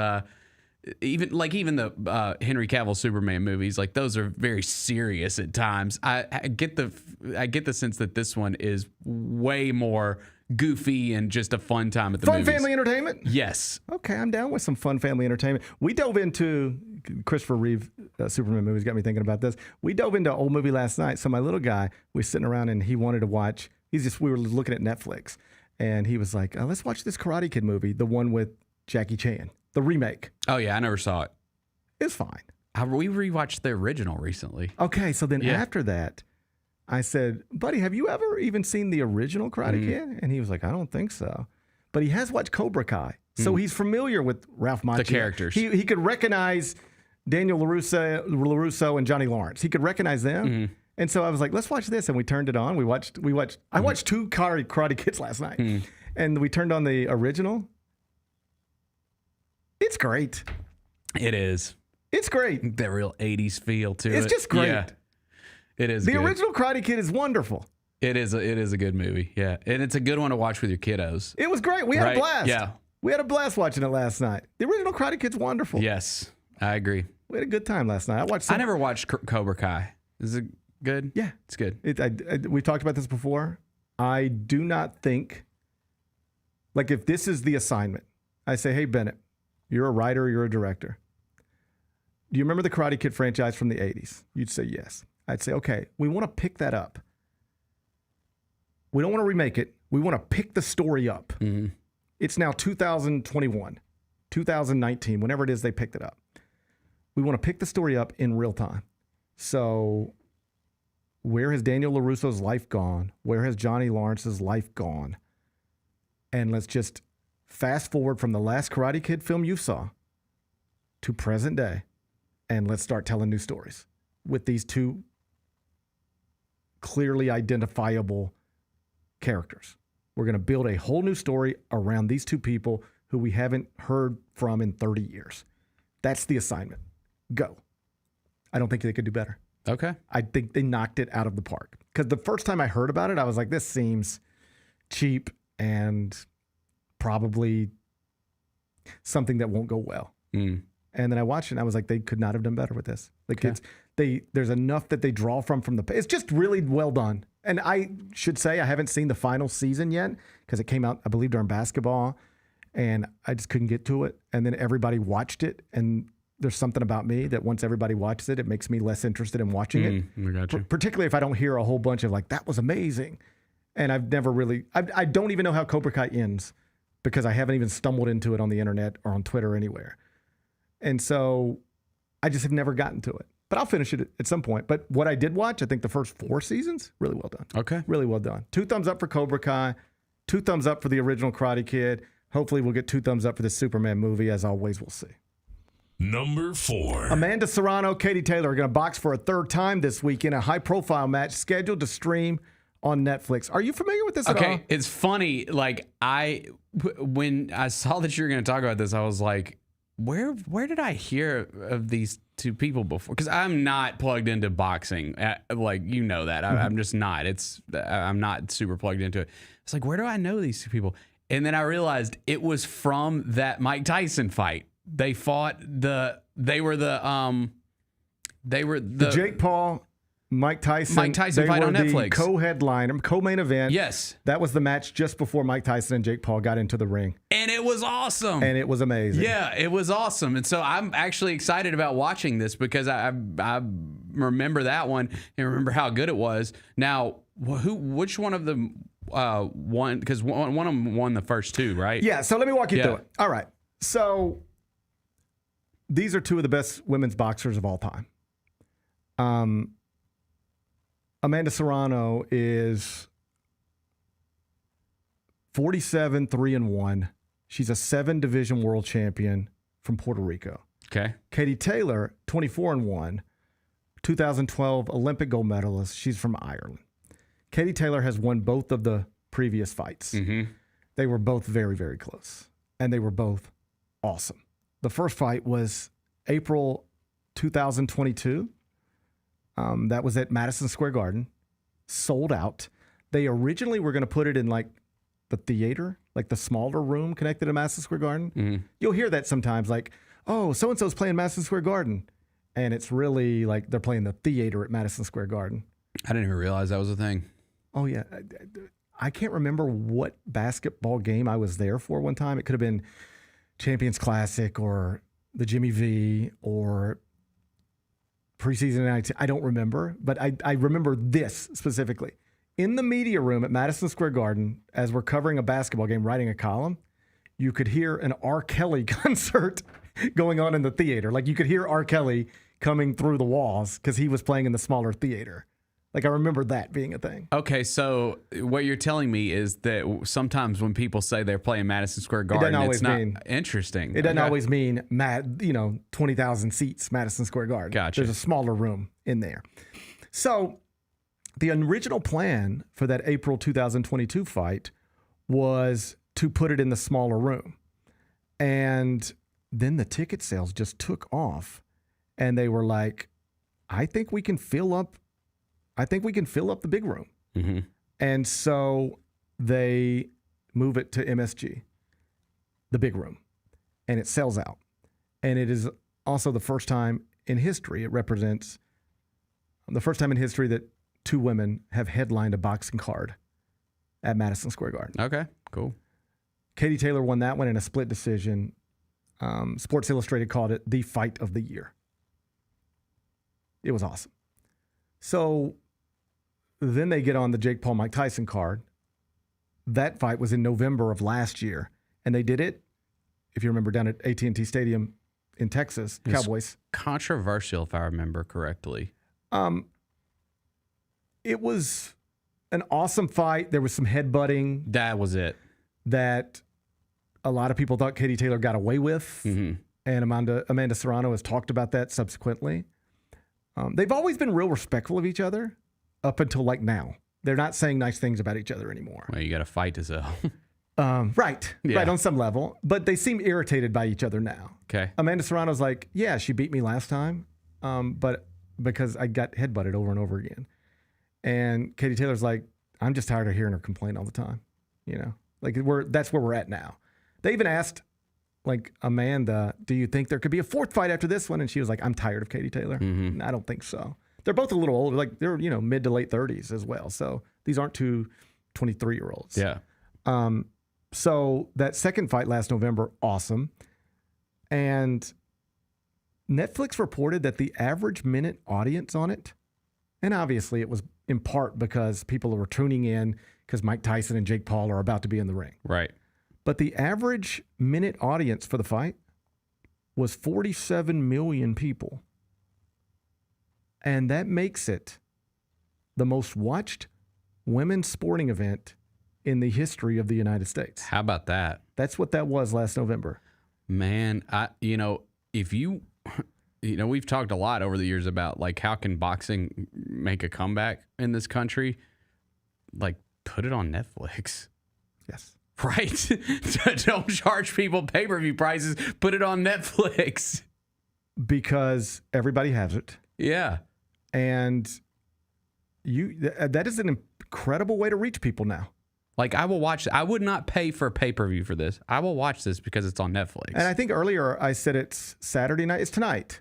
even the Henry Cavill Superman movies, like, those are very serious at times. I get the sense that this one is way more goofy and just a fun time at the movies. Fun family entertainment? Yes. Okay, I'm down with some fun family entertainment. We dove into Christopher Reeve Superman movies, got me thinking about this. We dove into an old movie last night. So my little guy was sitting around, and he wanted to watch, we were looking at Netflix, and he was like, let's watch this Karate Kid movie, the one with Jackie Chan, the remake. Oh, yeah, I never saw it. It's fine. We rewatched the original recently. Okay, so then after that, I said, buddy, have you ever even seen the original Karate Kid? And he was like, I don't think so. But he has watched Cobra Kai. So he's familiar with Ralph Macchio. The characters. He could recognize Daniel LaRusso and Johnny Lawrence. He could recognize them. And so I was like, let's watch this. And we turned it on. I watched two Karate Kids last night. and we turned on the original. It's great. It is. It's great. That real 80s feel to it. It's just great. Yeah, it is The good. original Karate Kid is wonderful. It is a good movie. Yeah. And it's a good one to watch with your kiddos. It was great. We had a blast. Yeah. We had a blast watching it last night. The original Karate Kid's wonderful. Yes. I agree. We had a good time last night. I never watched Cobra Kai. Is it good? Yeah. It's good. We talked about this before. I do not think, like, if this is the assignment, I say, hey, Bennett, you're a writer, you're a director. Do you remember the Karate Kid franchise from the 80s? You'd say yes. I'd say, okay, we want to pick that up. We don't want to remake it. We want to pick the story up. Mm-hmm. It's now 2021, 2019, whenever it is they picked it up. We want to pick the story up in real time. So where has Daniel LaRusso's life gone? Where has Johnny Lawrence's life gone? And let's just fast forward from the last Karate Kid film you saw to present day, and let's start telling new stories with these two clearly identifiable characters. We're going to build a whole new story around these two people who we haven't heard from in 30 years. That's the assignment. Go. I don't think they could do better. Okay. I think they knocked it out of the park. Because the first time I heard about it, I was like, this seems cheap and probably something that won't go well. Mm. And then I watched it and I was like, they could not have done better with this. Like there's enough that they draw from the it's just really well done. And I should say I haven't seen the final season yet because it came out, I believe, during basketball, and I just couldn't get to it. And then everybody watched it, and there's something about me that once everybody watches it, it makes me less interested in watching it. I got you. Particularly if I don't hear a whole bunch of like, that was amazing. And I've never really, I don't even know how Cobra Kai ends because I haven't even stumbled into it on the internet or on Twitter or anywhere. And so I just have never gotten to it. But I'll finish it at some point. But what I did watch, I think the first 4 seasons, really well done. Okay. Really well done. 2 thumbs up for Cobra Kai. 2 thumbs up for the original Karate Kid. Hopefully we'll get 2 thumbs up for the Superman movie. As always, we'll see. Number 4. Amanda Serrano, Katie Taylor are going to box for a 3rd time this week in a high-profile match scheduled to stream on Netflix. Are you familiar with this at all? Okay, it's funny. Like, when I saw that you were going to talk about this, I was like, where did I hear of these 2 people before? Because I'm not plugged into boxing. Like, you know that. I'm just not. I'm not super plugged into it. It's like, where do I know these 2 people? And then I realized it was from that Mike Tyson fight. They fought they were the Jake Paul, Mike Tyson fight on Netflix. Co-headliner, co-main event. Yes. That was the match just before Mike Tyson and Jake Paul got into the ring. And it was awesome. And it was amazing. Yeah, it was awesome. And so I'm actually excited about watching this because I remember that one and remember how good it was. Now, which one of them won? Because one of them won the first 2, right? Yeah, so let me walk you through it. All right. So these are 2 of the best women's boxers of all time. Amanda Serrano is 47, 3-1. She's a 7-division world champion from Puerto Rico. Okay. Katie Taylor, 24-1, 2012 Olympic gold medalist. She's from Ireland. Katie Taylor has won both of the previous fights. Mm-hmm. They were both very, very close, and they were both awesome. The first fight was April 2022. That was at Madison Square Garden, sold out. They originally were going to put it in like the theater, like the smaller room connected to Madison Square Garden. Mm-hmm. You'll hear that sometimes, like, oh, so-and-so's playing Madison Square Garden. And it's really like they're playing the theater at Madison Square Garden. I didn't even realize that was a thing. Oh, yeah. I can't remember what basketball game I was there for one time. It could have been Champions Classic or the Jimmy V or preseason night. I don't remember, but I remember this specifically. In the media room at Madison Square Garden, as we're covering a basketball game, writing a column, you could hear an R. Kelly concert going on in the theater. Like you could hear R. Kelly coming through the walls because he was playing in the smaller theater. Like I remember that being a thing. Okay, so what you're telling me is that sometimes when people say they're playing Madison Square Garden, it's not interesting. It doesn't always mean 20,000 seats, Madison Square Garden. Gotcha. There's a smaller room in there. So the original plan for that April 2022 fight was to put it in the smaller room. And then the ticket sales just took off, and they were like, I think we can fill up the big room. Mm-hmm. And so they move it to MSG, the big room, and it sells out. And it is also the first time in history, it represents the first time in history that two women have headlined a boxing card at Madison Square Garden. Okay, cool. Katie Taylor won that one in a split decision. Sports Illustrated called it the fight of the year. It was awesome. So then they get on the Jake Paul-Mike Tyson card. That fight was in November of last year, and they did it, if you remember, down at AT&T Stadium in Texas, Cowboys. Controversial, if I remember correctly. It was an awesome fight. There was some headbutting. That was it. That a lot of people thought Katie Taylor got away with. Mm-hmm. And Amanda Serrano has talked about that subsequently. They've always been real respectful of each other up until like now. They're not saying nice things about each other anymore. Well, you got to fight to sell. Right, on some level. But they seem irritated by each other now. Okay. Amanda Serrano's like, yeah, she beat me last time, but because I got headbutted over and over again. And Katie Taylor's like, I'm just tired of hearing her complain all the time. You know, like that's where we're at now. They even asked, like, Amanda, do you think there could be a fourth fight after this one? And she was like, I'm tired of Katie Taylor. Mm-hmm. I don't think so. They're both a little older. Like, they're, mid to late 30s as well. So these aren't two 23-year-olds. Yeah. So that second fight last November, awesome. And Netflix reported that the average minute audience on it, and obviously it was in part because people were tuning in because Mike Tyson and Jake Paul are about to be in the ring. Right. But the average minute audience for the fight was 47 million people. And that makes it the most watched women's sporting event in the history of the United States. How about that? That's what that was last November. Man, if you, we've talked a lot over the years about like how can boxing make a comeback in this country? Like, put it on Netflix. Yes. Right? Don't charge people pay-per-view prices. Put it on Netflix. Because everybody has it. Yeah. And that is an incredible way to reach people now. Like, I will watch. I would not pay for pay-per-view for this. I will watch this because it's on Netflix. And I think earlier I said it's Saturday night. It's tonight.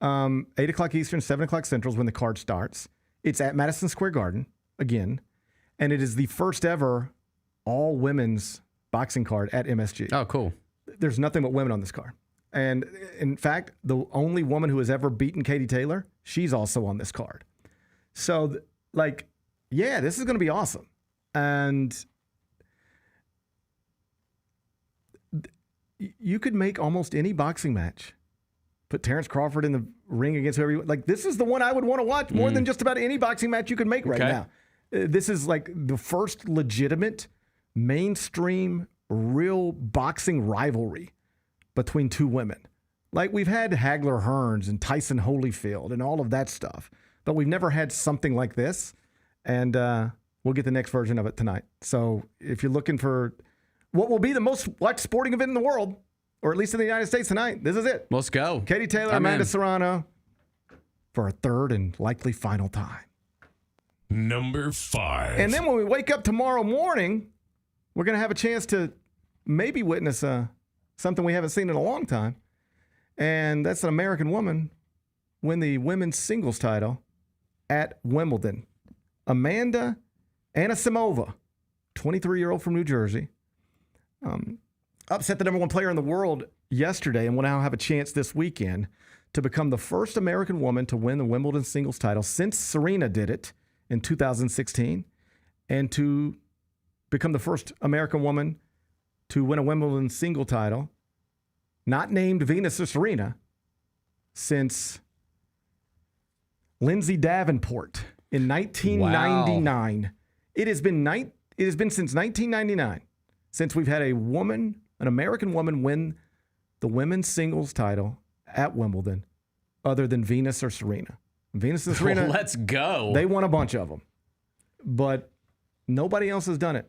8 o'clock Eastern, 7 o'clock Central is when the card starts. It's at Madison Square Garden again. And it is the first ever all-women's boxing card at MSG. Oh, cool. There's nothing but women on this card. And in fact, the only woman who has ever beaten Katie Taylor, she's also on this card. So, this is going to be awesome. And you could make almost any boxing match. Put Terrence Crawford in the ring against whoever you like. This is the one I would want to watch more than just about any boxing match you could make right now. This is like the first legitimate, mainstream, real boxing rivalry between two women. Like, we've had Hagler Hearns and Tyson Holyfield and all of that stuff, but we've never had something like this. And we'll get the next version of it tonight. So if you're looking for what will be the most watched sporting event in the world, or at least in the United States tonight, this is it. Let's go. Katie Taylor, Amanda Serrano for a third and likely final time. Number 5. And then when we wake up tomorrow morning, we're going to have a chance to maybe witness something we haven't seen in a long time. And that's an American woman win the women's singles title at Wimbledon. Amanda Anisimova, 23-year-old from New Jersey, upset the number one player in the world yesterday and will now have a chance this weekend to become the first American woman to win the Wimbledon singles title since Serena did it in 2016, and to become the first American woman to win a Wimbledon single title, not named Venus or Serena, since Lindsay Davenport in 1999. Wow. It has been since 1999 since we've had an American woman, win the women's singles title at Wimbledon, other than Venus or Serena. Venus and Serena, let's go. They won a bunch of them, but nobody else has done it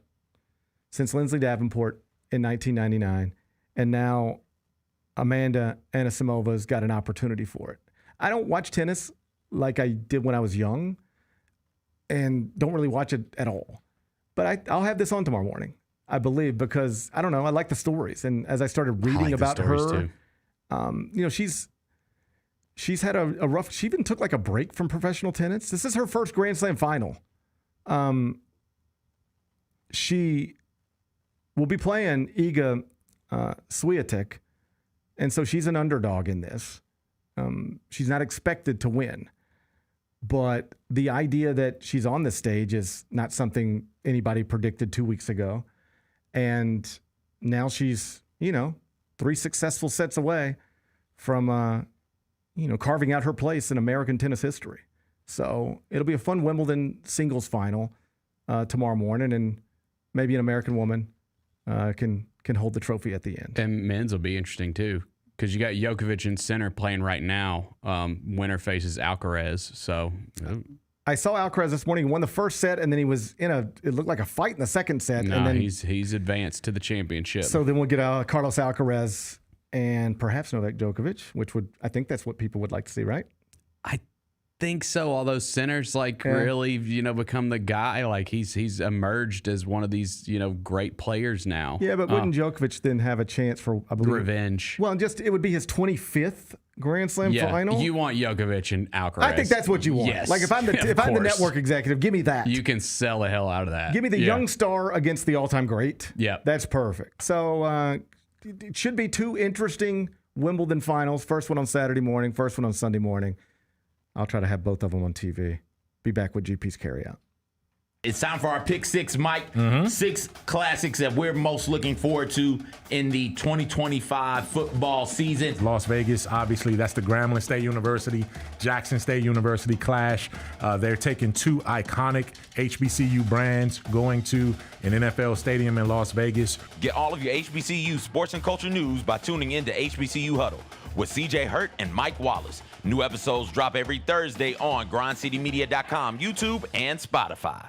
since Lindsay Davenport in 1999, and now Amanda Anisimova's got an opportunity for it. I don't watch tennis like I did when I was young and don't really watch it at all. But I'll have this on tomorrow morning, I believe, because, I don't know, I like the stories. And as I started reading about her, she's had a rough, she even took like a break from professional tennis. This is her first Grand Slam final. She will be playing Iga Swiatek, and so she's an underdog in this. She's not expected to win. But the idea that she's on this stage is not something anybody predicted 2 weeks ago. And now she's, 3 successful sets away from, carving out her place in American tennis history. So it'll be a fun Wimbledon singles final tomorrow morning, and maybe an American woman can hold the trophy at the end. And men's will be interesting too, because you got Djokovic in center playing right now. Winner faces Alcaraz. So I saw Alcaraz this morning. He won the first set, and then he was it looked like a fight in the second set. No, and then, he's advanced to the championship. So then we'll get Carlos Alcaraz and perhaps Novak Djokovic, which I think that's what people would like to see, right? I think so. All those centers really, become the guy. Like he's emerged as one of these, great players now. Yeah, but wouldn't Djokovic then have a chance for, I believe, revenge? Well, it would be his 25th Grand Slam final. You want Djokovic and Alcaraz. I think that's what you want. Yes. Like if I'm the network executive, give me that. You can sell the hell out of that. Give me the young star against the all-time great. Yeah. That's perfect. So it should be 2 interesting Wimbledon finals. First one on Saturday morning, first one on Sunday morning. I'll try to have both of them on TV. Be back with GP's Carryout. It's time for our Pick Six, Mike. 6 classics that we're most looking forward to in the 2025 football season. Las Vegas, obviously, that's the Grambling State University, Jackson State University clash. They're taking 2 iconic HBCU brands going to an NFL stadium in Las Vegas. Get all of your HBCU sports and culture news by tuning in to HBCU Huddle with CJ Hurt and Mike Wallace. New episodes drop every Thursday on grindcitymedia.com, YouTube, and Spotify.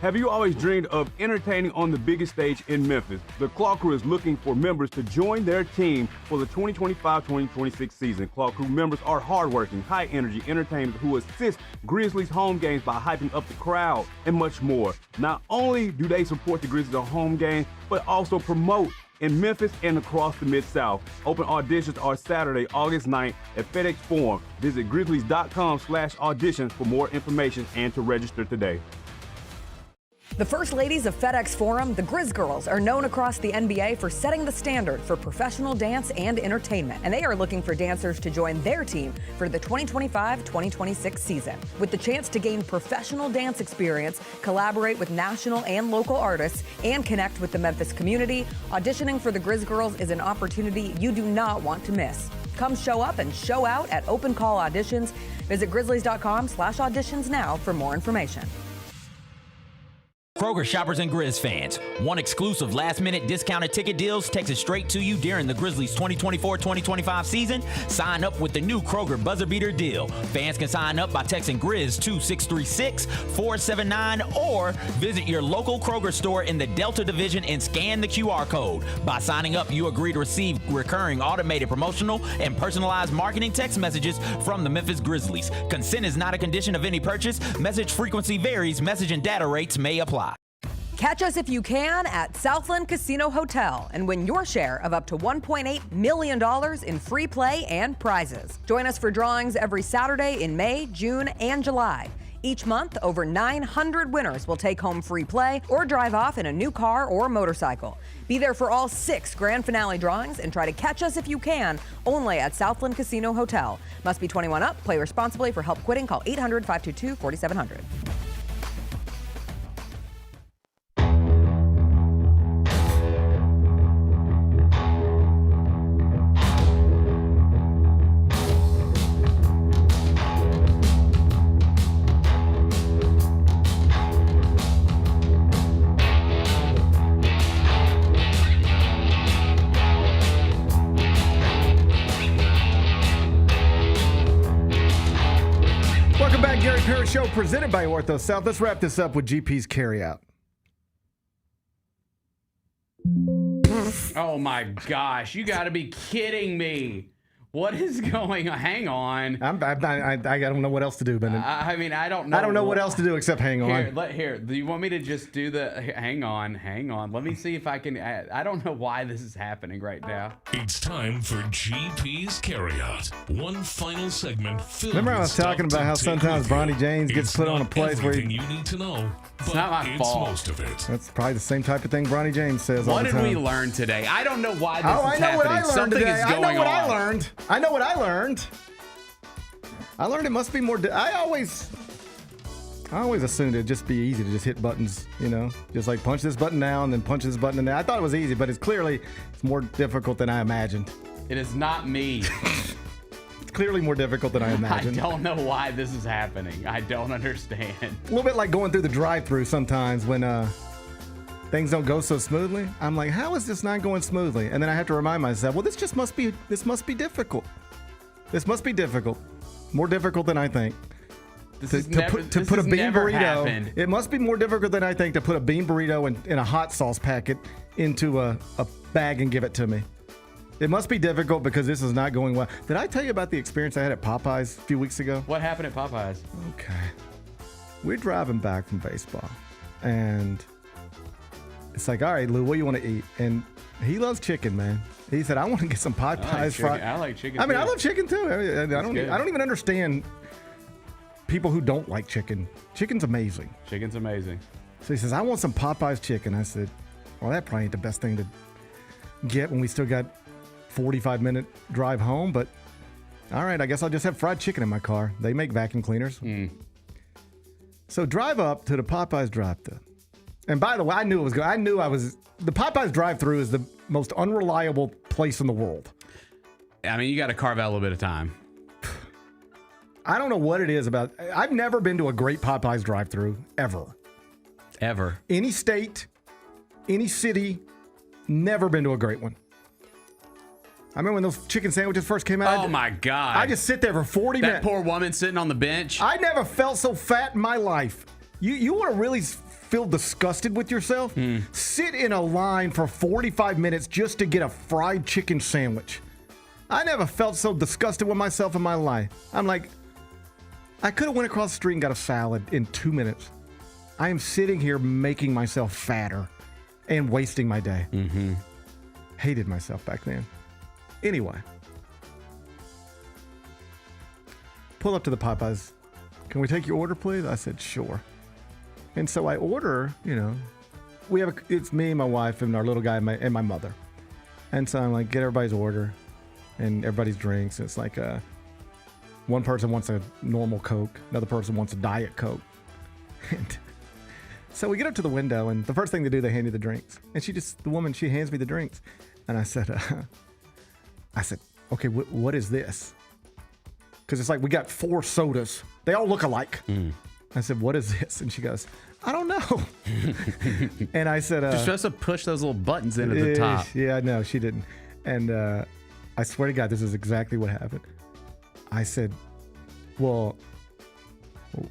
Have you always dreamed of entertaining on the biggest stage in Memphis? The Claw Crew is looking for members to join their team for the 2025-2026 season. Claw Crew members are hardworking, high-energy entertainers who assist Grizzlies home games by hyping up the crowd and much more. Not only do they support the Grizzlies on home games, but also promote in Memphis and across the Mid-South. Open auditions are Saturday, August 9th at FedEx Forum. Visit grizzlies.com/auditions for more information and to register today. The First Ladies of FedEx Forum, the Grizz Girls, are known across the NBA for setting the standard for professional dance and entertainment, and they are looking for dancers to join their team for the 2025-2026 season. With the chance to gain professional dance experience, collaborate with national and local artists, and connect with the Memphis community, auditioning for the Grizz Girls is an opportunity you do not want to miss. Come show up and show out at Open Call Auditions. Visit grizzlies.com/auditions now for more information. Kroger shoppers and Grizz fans, 1 exclusive last-minute discounted ticket deals takes it straight to you during the Grizzlies 2024-2025 season. Sign up with the new Kroger Buzzer Beater deal. Fans can sign up by texting Grizz to 636-479 or visit your local Kroger store in the Delta Division and scan the QR code. By signing up, you agree to receive recurring automated promotional and personalized marketing text messages from the Memphis Grizzlies. Consent is not a condition of any purchase. Message frequency varies. Message and data rates may apply. Catch us if you can at Southland Casino Hotel and win your share of up to $1.8 million in free play and prizes. Join us for drawings every Saturday in May, June, and July. Each month, over 900 winners will take home free play or drive off in a new car or motorcycle. Be there for all 6 grand finale drawings and try to catch us if you can, only at Southland Casino Hotel. Must be 21 up. Play responsibly. For help quitting, call 800-522-4700. Parrish Show presented by Ortho South. Let's wrap this up with GP's Carryout. Oh my gosh! You got to be kidding me! What is going on? Hang on. I don't know what else to do, Bennett. I mean, I don't know. I don't know what else to do except hang on. Here. Do you want me to just do the hang on? Let me see if I can. I don't know why this is happening right now. It's time for GP's Carryout. One final segment filled Remember I was with talking stuff about how to take sometimes with you. Bronny James gets It's put on a not place where everything you need to know, but not my it's fault. most of it. That's probably the same type of thing Bronny James says all What the did time. we learn today? I don't know why this I is know what happening. I learned Something today. is going I know what on. I learned. I know what I learned. I learned it must be more. I always assumed it'd just be easy to just hit buttons, just like punch this button down, then punch this button down. I thought it was easy, but it's more difficult than I imagined. It is not me. It's clearly more difficult than I I imagined. don't know why this is happening. I don't understand. A little bit like going through the drive-thru sometimes when things don't go so smoothly. I'm like, how is this not going smoothly? And then I have to remind myself, well, this must be difficult. This must be difficult. More difficult than I think. To put a bean burrito. Happened. It must be more difficult than I think to put a bean burrito in a hot sauce packet into a bag and give it to me. It must be difficult because this is not going well. Did I tell you about the experience I had at Popeyes a few weeks ago? What happened at Popeyes? Okay. We're driving back from baseball, and it's like, all right, Lou, what do you want to eat? And he loves chicken, man. He said, I want to get some Popeyes fried. I like chicken. I mean, too. I love chicken too. I don't even understand people who don't like chicken. Chicken's amazing. Chicken's amazing. So he says, I want some Popeyes chicken. I said, well, that probably ain't the best thing to get when we still got 45-minute drive home, but all right, I guess I'll just have fried chicken in my car. They make vacuum cleaners. So drive up to the Popeyes drive-thru. And by the way, I knew it was good. The Popeyes drive-thru is the most unreliable place in the world. I mean, you got to carve out a little bit of time. I don't know what it is about. I've never been to a great Popeyes drive-thru ever. Ever. Any state, any city, never been to a great one. I remember when those chicken sandwiches first came out. Oh my God. I just sit there for 40 minutes. That poor woman sitting on the bench. I never felt so fat in my life. You want to really feel disgusted with yourself? Sit in a line for 45 minutes just to get a fried chicken sandwich. I never felt so disgusted with myself in my life. I'm like, I could have went across the street and got a salad in 2 minutes. I am sitting here making myself fatter and wasting my day. Hated myself back then. Anyway, pull up to the Popeyes. Can we take your order, please? I said, sure. And so I order, it's me, my wife, and our little guy and my mother. And so I'm like, get everybody's order and everybody's drinks. It's like one person wants a normal Coke. Another person wants a Diet Coke. And so we get up to the window, and the first thing they do, they hand you the drinks. And the woman hands me the drinks. And I said, okay, what is this? Because it's like we got 4 sodas. They all look alike. I said, what is this? And she goes, I don't know. And I said, You're supposed to push those little buttons in at the top. Yeah, no, she didn't. And I swear to God, this is exactly what happened. I said, well,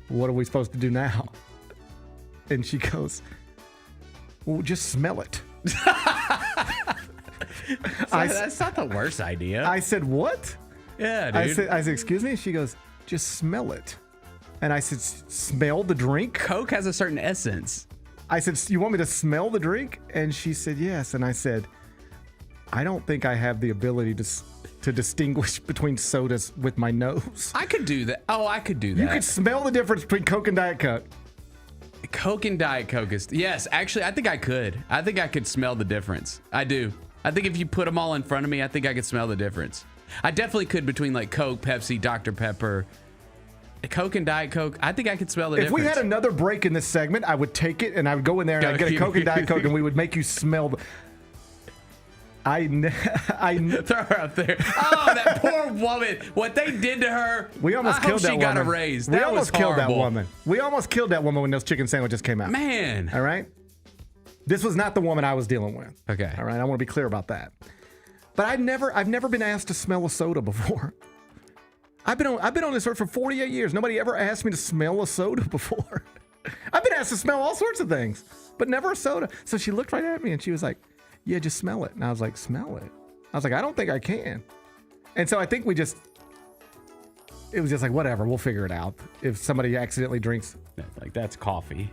what are we supposed to do now? And she goes, well, just smell it. That's not the worst idea. I said, what? Yeah, dude. I said, excuse me? She goes, just smell it. And I said, smell the drink? Coke has a certain essence. I said, you want me to smell the drink? And she said, yes. And I said, I don't think I have the ability to distinguish between sodas with my nose. I could do that. Oh, I could do that. You could smell the difference between Coke and Diet Coke. Coke and Diet Coke is... Yes, actually, I think I could. I think I could smell the difference. I do. I think if you put them all in front of me, I think I could smell the difference. I definitely could between like Coke, Pepsi, Dr. Pepper, Coke and Diet Coke. I think I could smell the difference. If we had another break in this segment, I would take it and I would go in there and I'd get a Coke and Diet Coke and we would make you smell... I throw her up there. Oh, that poor woman! What they did to her. We almost killed that woman. She got a raise. We That almost was killed that horrible. woman. We almost killed that woman when those chicken sandwiches came out. Man. All right. This was not the woman I was dealing with. Okay. All right. I want to be clear about that. But I've never been asked to smell a soda before. I've been on this earth for 48 years. Nobody ever asked me to smell a soda before. I've been asked to smell all sorts of things, but never a soda. So she looked right at me and she was like, yeah, just smell it. And I was like, smell it? I was like, I don't think I can. And so I think it was just like, whatever, we'll figure it out. If somebody accidentally drinks. That's coffee.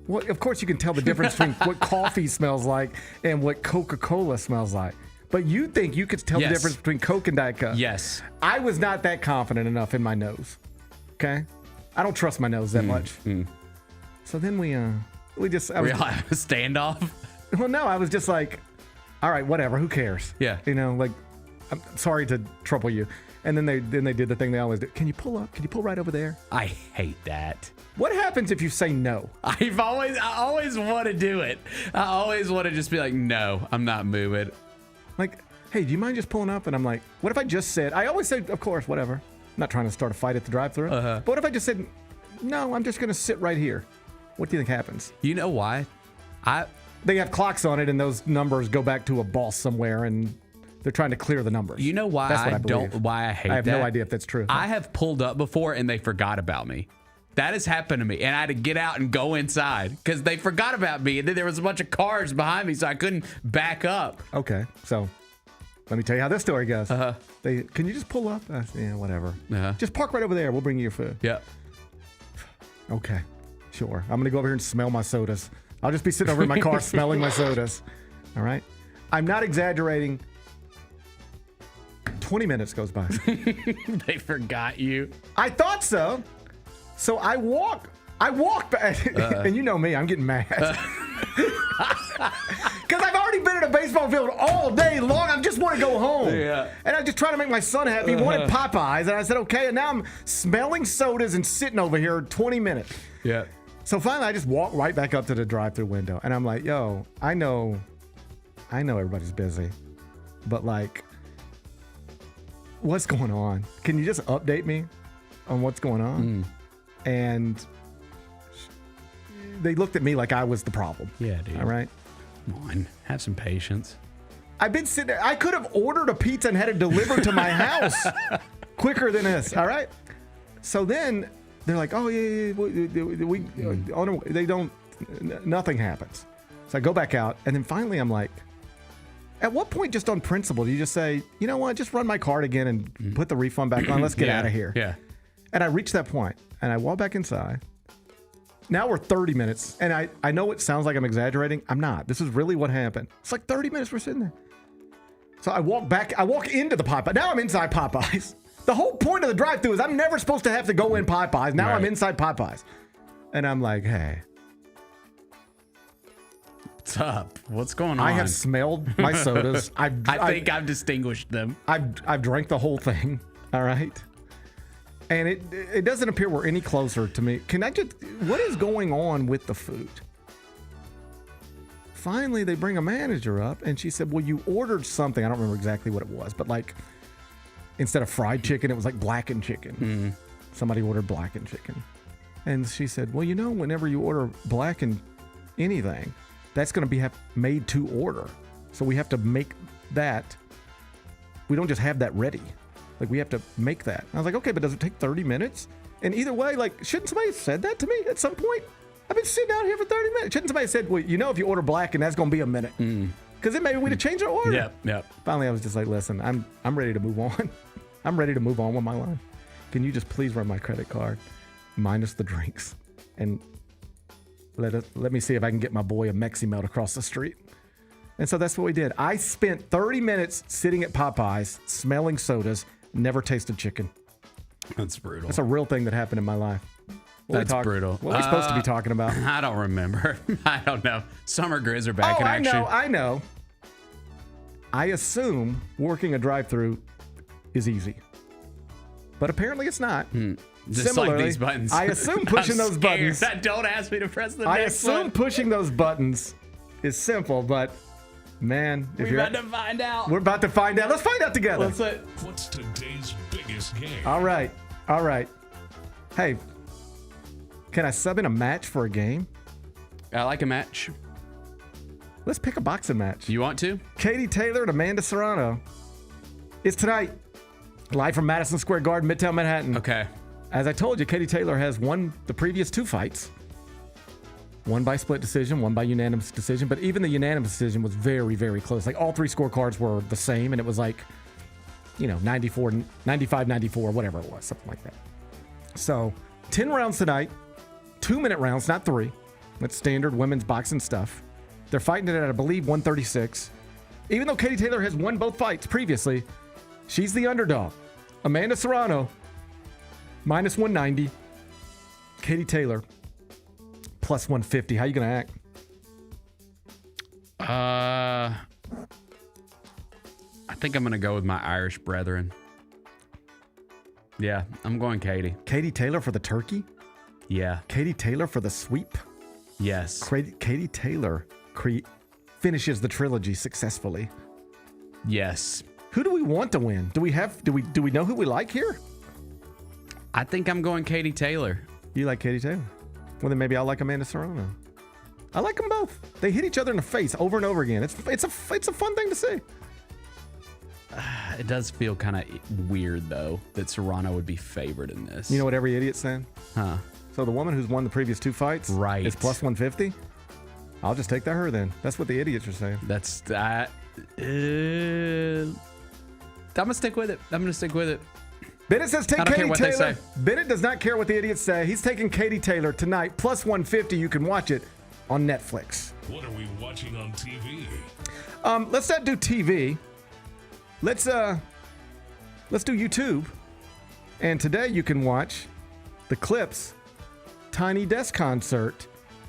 Well, of course you can tell the difference between what coffee smells like and what Coca-Cola smells like. But you think you could tell the difference between Coke and Diet Coke. Yes. I was not that confident enough in my nose. Okay? I don't trust my nose that much. So then we just... We all have a standoff? Well, no, I was just like, all right, whatever, who cares? Yeah. You know, like, I'm sorry to trouble you. And then they did the thing they always do. Can you pull up? Can you pull right over there? I hate that. What happens if you say no? I always want to do it. I always want to just be like, no, I'm not moving. Like, hey, do you mind just pulling up? And I'm like, what if I just said, I always say, of course, whatever. I'm not trying to start a fight at the drive-thru. But what if I just said, no, I'm just going to sit right here? What do you think happens? You know why? They have clocks on it, and those numbers go back to a boss somewhere, and they're trying to clear the numbers. You know why That's what why I hate that? I have no idea if that's true. I have pulled up before, and they forgot about me. That has happened to me, and I had to get out and go inside because they forgot about me, and then there was a bunch of cars behind me, so I couldn't back up. Okay, so let me tell you how this story goes. Can you just pull up? Yeah, whatever. Just park right over there. We'll bring you your food. Yeah. Okay, sure. I'm going to go over here and smell my sodas. I'll just be sitting over in my car smelling my sodas. All right? I'm not exaggerating. 20 minutes goes by. They forgot you. I thought so. So I walk back. And you know me, I'm getting mad. Because I've already been at a baseball field all day long. I just want to go home. Yeah. And I'm just trying to make my son happy. He wanted Popeyes. And I said, okay. And now I'm smelling sodas and sitting over here 20 minutes. Yeah. So finally, I just walk right back up to the drive-thru window. And I'm like, yo, I know everybody's busy. But like, what's going on? Can you just update me on what's going on? And they looked at me like I was the problem. Yeah, dude. All right? Come on. Have some patience. I've been sitting there. I could have ordered a pizza and had it delivered to my house quicker than this. All right? So then they're like, oh, yeah. They don't, nothing happens. So I go back out. And then finally I'm like, at what point, just on principle, do you just say, you know what, just run my card again and put the refund back on? Let's get out of here. Yeah. And I reached that point, and I walk back inside. Now we're 30 minutes, and I know it sounds like I'm exaggerating. I'm not. This is really what happened. It's like 30 minutes we're sitting there. So I walk into the Popeyes. Now I'm inside Popeyes. The whole point of the drive-thru is I'm never supposed to have to go in Popeyes. Now I'm inside Popeyes. And I'm like, hey. What's up? What's going on? I have smelled my sodas. I think I've distinguished them. I've drank the whole thing. All right. And it doesn't appear we're any closer to me. What is going on with the food? Finally, they bring a manager up, and she said, well, you ordered something. I don't remember exactly what it was, but like, instead of fried chicken, it was like blackened chicken. Somebody ordered blackened chicken. And she said, well, whenever you order blackened anything, that's going to be made to order. So we have to make that. We don't just have that ready. Like, we have to make that. I was like, okay, but does it take 30 minutes? And either way, like, shouldn't somebody have said that to me at some point? I've been sitting out here for 30 minutes. Shouldn't somebody have said, well, if you order black and that's going to be a minute? Because then maybe we'd have changed our order. Yep. Finally, I was just like, listen, I'm ready to move on. I'm ready to move on with my life. Can you just please run my credit card minus the drinks and let me see if I can get my boy a Mexi Melt across the street. And so that's what we did. I spent 30 minutes sitting at Popeyes, smelling sodas, never tasted chicken. That's brutal. That's a real thing that happened in my life. That's brutal. What are we supposed to be talking about? I don't remember. I don't know. Summer Grizz are back in action. I know. I assume working a drive-thru is easy. But apparently it's not. Just Similarly, like these buttons. I assume pushing those buttons. Don't ask me to press the I next assume one. pushing those buttons is simple, but man, We're about to find out. We're about to find out. Let's find out together. What's today's biggest game? All right. Hey, can I sub in a match for a game? I like a match. Let's pick a boxing match. You want to? Katie Taylor and Amanda Serrano. It's tonight. Live from Madison Square Garden, Midtown Manhattan. Okay. As I told you, Katie Taylor has won the previous 2 fights. One by split decision, one by unanimous decision. But even the unanimous decision was very, very close. Like all 3 scorecards were the same, and it was like, 94, 95, 94, whatever it was, something like that. So 10 rounds tonight, 2-minute rounds, not 3. That's standard women's boxing stuff. They're fighting it at, I believe, 136. Even though Katie Taylor has won both fights previously, she's the underdog. Amanda Serrano, minus 190. Katie Taylor, plus 150. How you going to act? I think I'm going to go with my Irish brethren. Yeah, I'm going Katie. Katie Taylor for the turkey? Yeah. Katie Taylor for the sweep? Yes. Katie Taylor finishes the trilogy successfully. Yes. Who do we want to win? Do we know who we like here? I think I'm going Katie Taylor. You like Katie Taylor? Well, then maybe I'll like Amanda Serrano. I like them both. They hit each other in the face over and over again. It's a fun thing to see. It does feel kind of weird, though, that Serrano would be favored in this. You know what every idiot's saying? Huh. So the woman who's won the previous 2 fights is plus 150? I'll just take her then. That's what the idiots are saying. That's that. I'm going to stick with it. Bennett says take Katie Taylor. Taylor. Bennett does not care what the idiots say. He's taking Katie Taylor tonight, plus 150. You can watch it on Netflix. What are we watching on TV? Let's not do TV. Let's do YouTube. And today you can watch the Clips Tiny Desk concert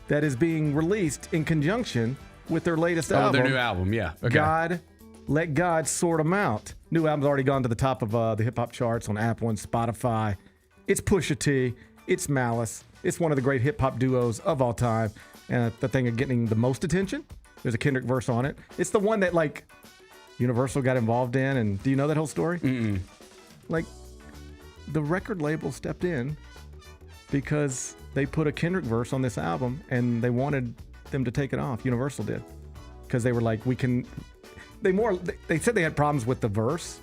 that is being released in conjunction with their latest album. Their new album, yeah. Okay. Let God Sort 'Em Out. New album's already gone to the top of the hip-hop charts on Apple and Spotify. It's Pusha T. It's Malice. It's one of the great hip-hop duos of all time. And the thing of getting the most attention, there's a Kendrick verse on it. It's the one that, Universal got involved in. And do you know that whole story? Mm-mm. The record label stepped in because they put a Kendrick verse on this album and they wanted them to take it off. Universal did. Because they were like, they said they had problems with the verse,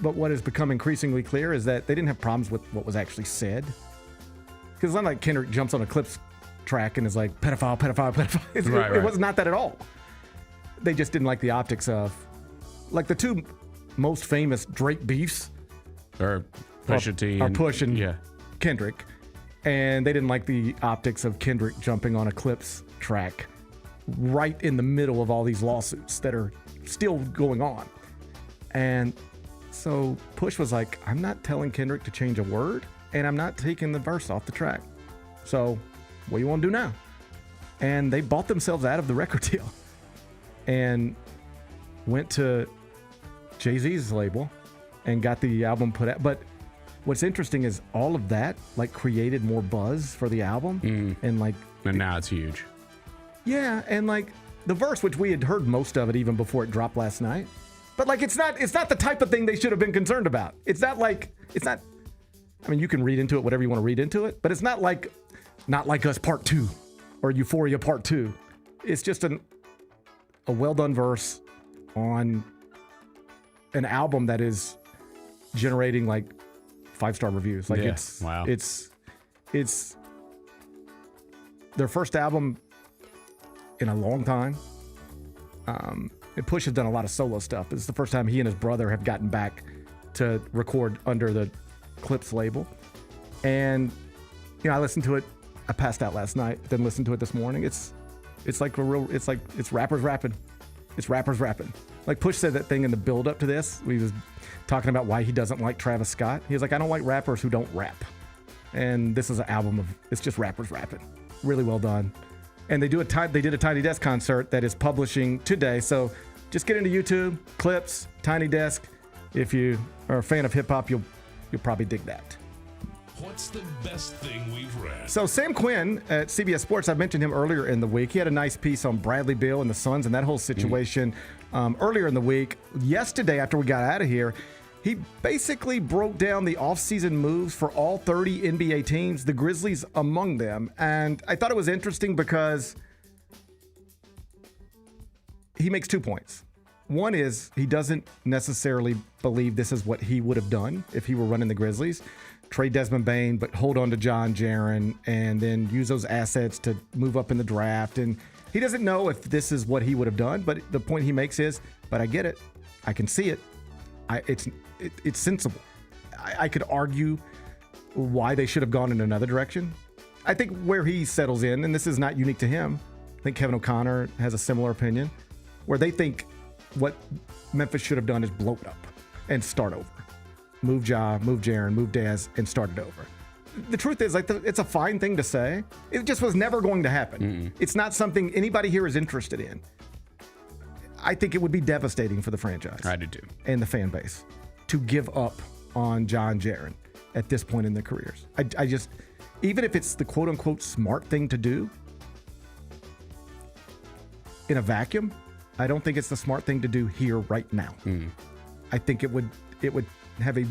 but what has become increasingly clear is that they didn't have problems with what was actually said. Because it's not like Kendrick jumps on a Clips track and is like, pedophile. It was not that at all. They just didn't like the optics of, the 2 most famous Drake beefs or Pusha T are Push and Kendrick. And they didn't like the optics of Kendrick jumping on a Clips track right in the middle of all these lawsuits that are still going on. And so Push was like, I'm not telling Kendrick to change a word, and I'm not taking the verse off the track. So what do you want to do now? And they bought themselves out of the record deal and went to Jay-Z's label and got the album put out. But what's interesting is all of that created more buzz for the album. And now it's huge. Yeah, and the verse, which we had heard most of it even before it dropped last night, but it's not the type of thing they should have been concerned about. It's not. I mean, you can read into it whatever you want to read into it, but it's not like Us Part 2 or Euphoria Part 2. It's just a well done verse on an album that is generating 5-star reviews. It's their first album in a long time. And Push has done a lot of solo stuff. It's the first time he and his brother have gotten back to record under the Clips label. And I listened to it. I passed out last night, then listened to it this morning. It's rappers rapping. It's rappers rapping. Push said that thing in the build up to this. We was talking about why he doesn't like Travis Scott. He was like, I don't like rappers who don't rap. And this is an album it's just rappers rapping. Really well done. And they did a Tiny Desk concert that is publishing today. So just get into YouTube, Clips, Tiny Desk. If you are a fan of hip hop, you'll probably dig that. What's the best thing we've read? So Sam Quinn at CBS Sports, I mentioned him earlier in the week. He had a nice piece on Bradley Beal and the Suns and that whole situation earlier in the week. Yesterday, after we got out of here, he basically broke down the offseason moves for all 30 NBA teams, the Grizzlies among them. And I thought it was interesting because he makes 2 points. One is he doesn't necessarily believe this is what he would have done if he were running the Grizzlies. trade Desmond Bain, but hold on to John Jaron and then use those assets to move up in the draft. And he doesn't know if this is what he would have done, but the point he makes is, but I get it. I can see it. It's sensible. I could argue why they should have gone in another direction. I think where he settles in, and this is not unique to him, I think Kevin O'Connor has a similar opinion, where they think what Memphis should have done is blow it up and start over. Move Ja, move Jaron, move Daz, and start it over. The truth is, it's a fine thing to say. It just was never going to happen. It's not something anybody here is interested in. I think it would be devastating for the franchise. I do too. And the fan base to give up on John Jaron at this point in their careers. I just, even if it's the quote unquote smart thing to do in a vacuum, I don't think it's the smart thing to do here right now. I think it would have a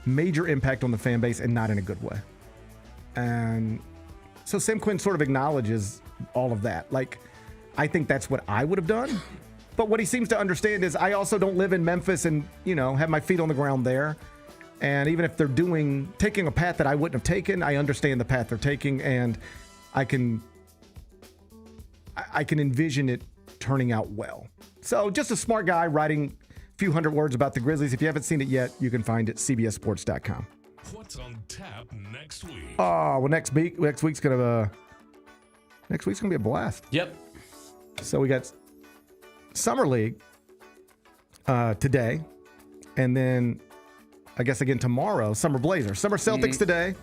major impact on the fan base and not in a good way. And so Sam Quinn sort of acknowledges all of that. Like, I think that's what I would have done. But what he seems to understand is I also don't live in Memphis and, have my feet on the ground there. And even if they're taking a path that I wouldn't have taken, I understand the path they're taking, and I can envision it turning out well. So just a smart guy writing a few hundred words about the Grizzlies. If you haven't seen it yet, you can find it at cbssports.com. What's on tap next week? Oh, well, next week's gonna be a blast. Yep. So we got Summer League today, and then I guess again tomorrow, Summer Blazers. Summer Celtics today,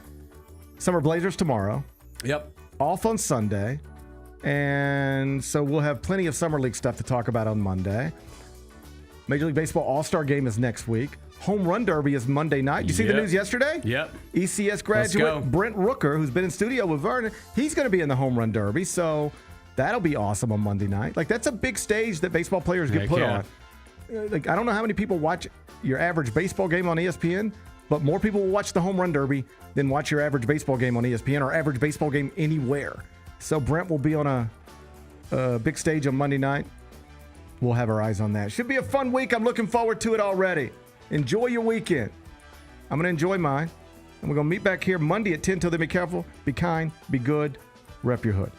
Summer Blazers tomorrow. Yep. Off on Sunday. And so we'll have plenty of Summer League stuff to talk about on Monday. Major League Baseball All-Star Game is next week. Home Run Derby is Monday night. Did you see the news yesterday? Yep. ECS graduate Brent Rooker, who's been in studio with Vernon, he's going to be in the Home Run Derby. So that'll be awesome on Monday night. Like, that's a big stage that baseball players get put on. Like, I don't know how many people watch your average baseball game on ESPN, but more people will watch the Home Run Derby than watch your average baseball game on ESPN or average baseball game anywhere. So Brent will be on a big stage on Monday night. We'll have our eyes on that. Should be a fun week. I'm looking forward to it already. Enjoy your weekend. I'm going to enjoy mine. And we're going to meet back here Monday at 10. Till then, be careful, be kind, be good, rep your hood.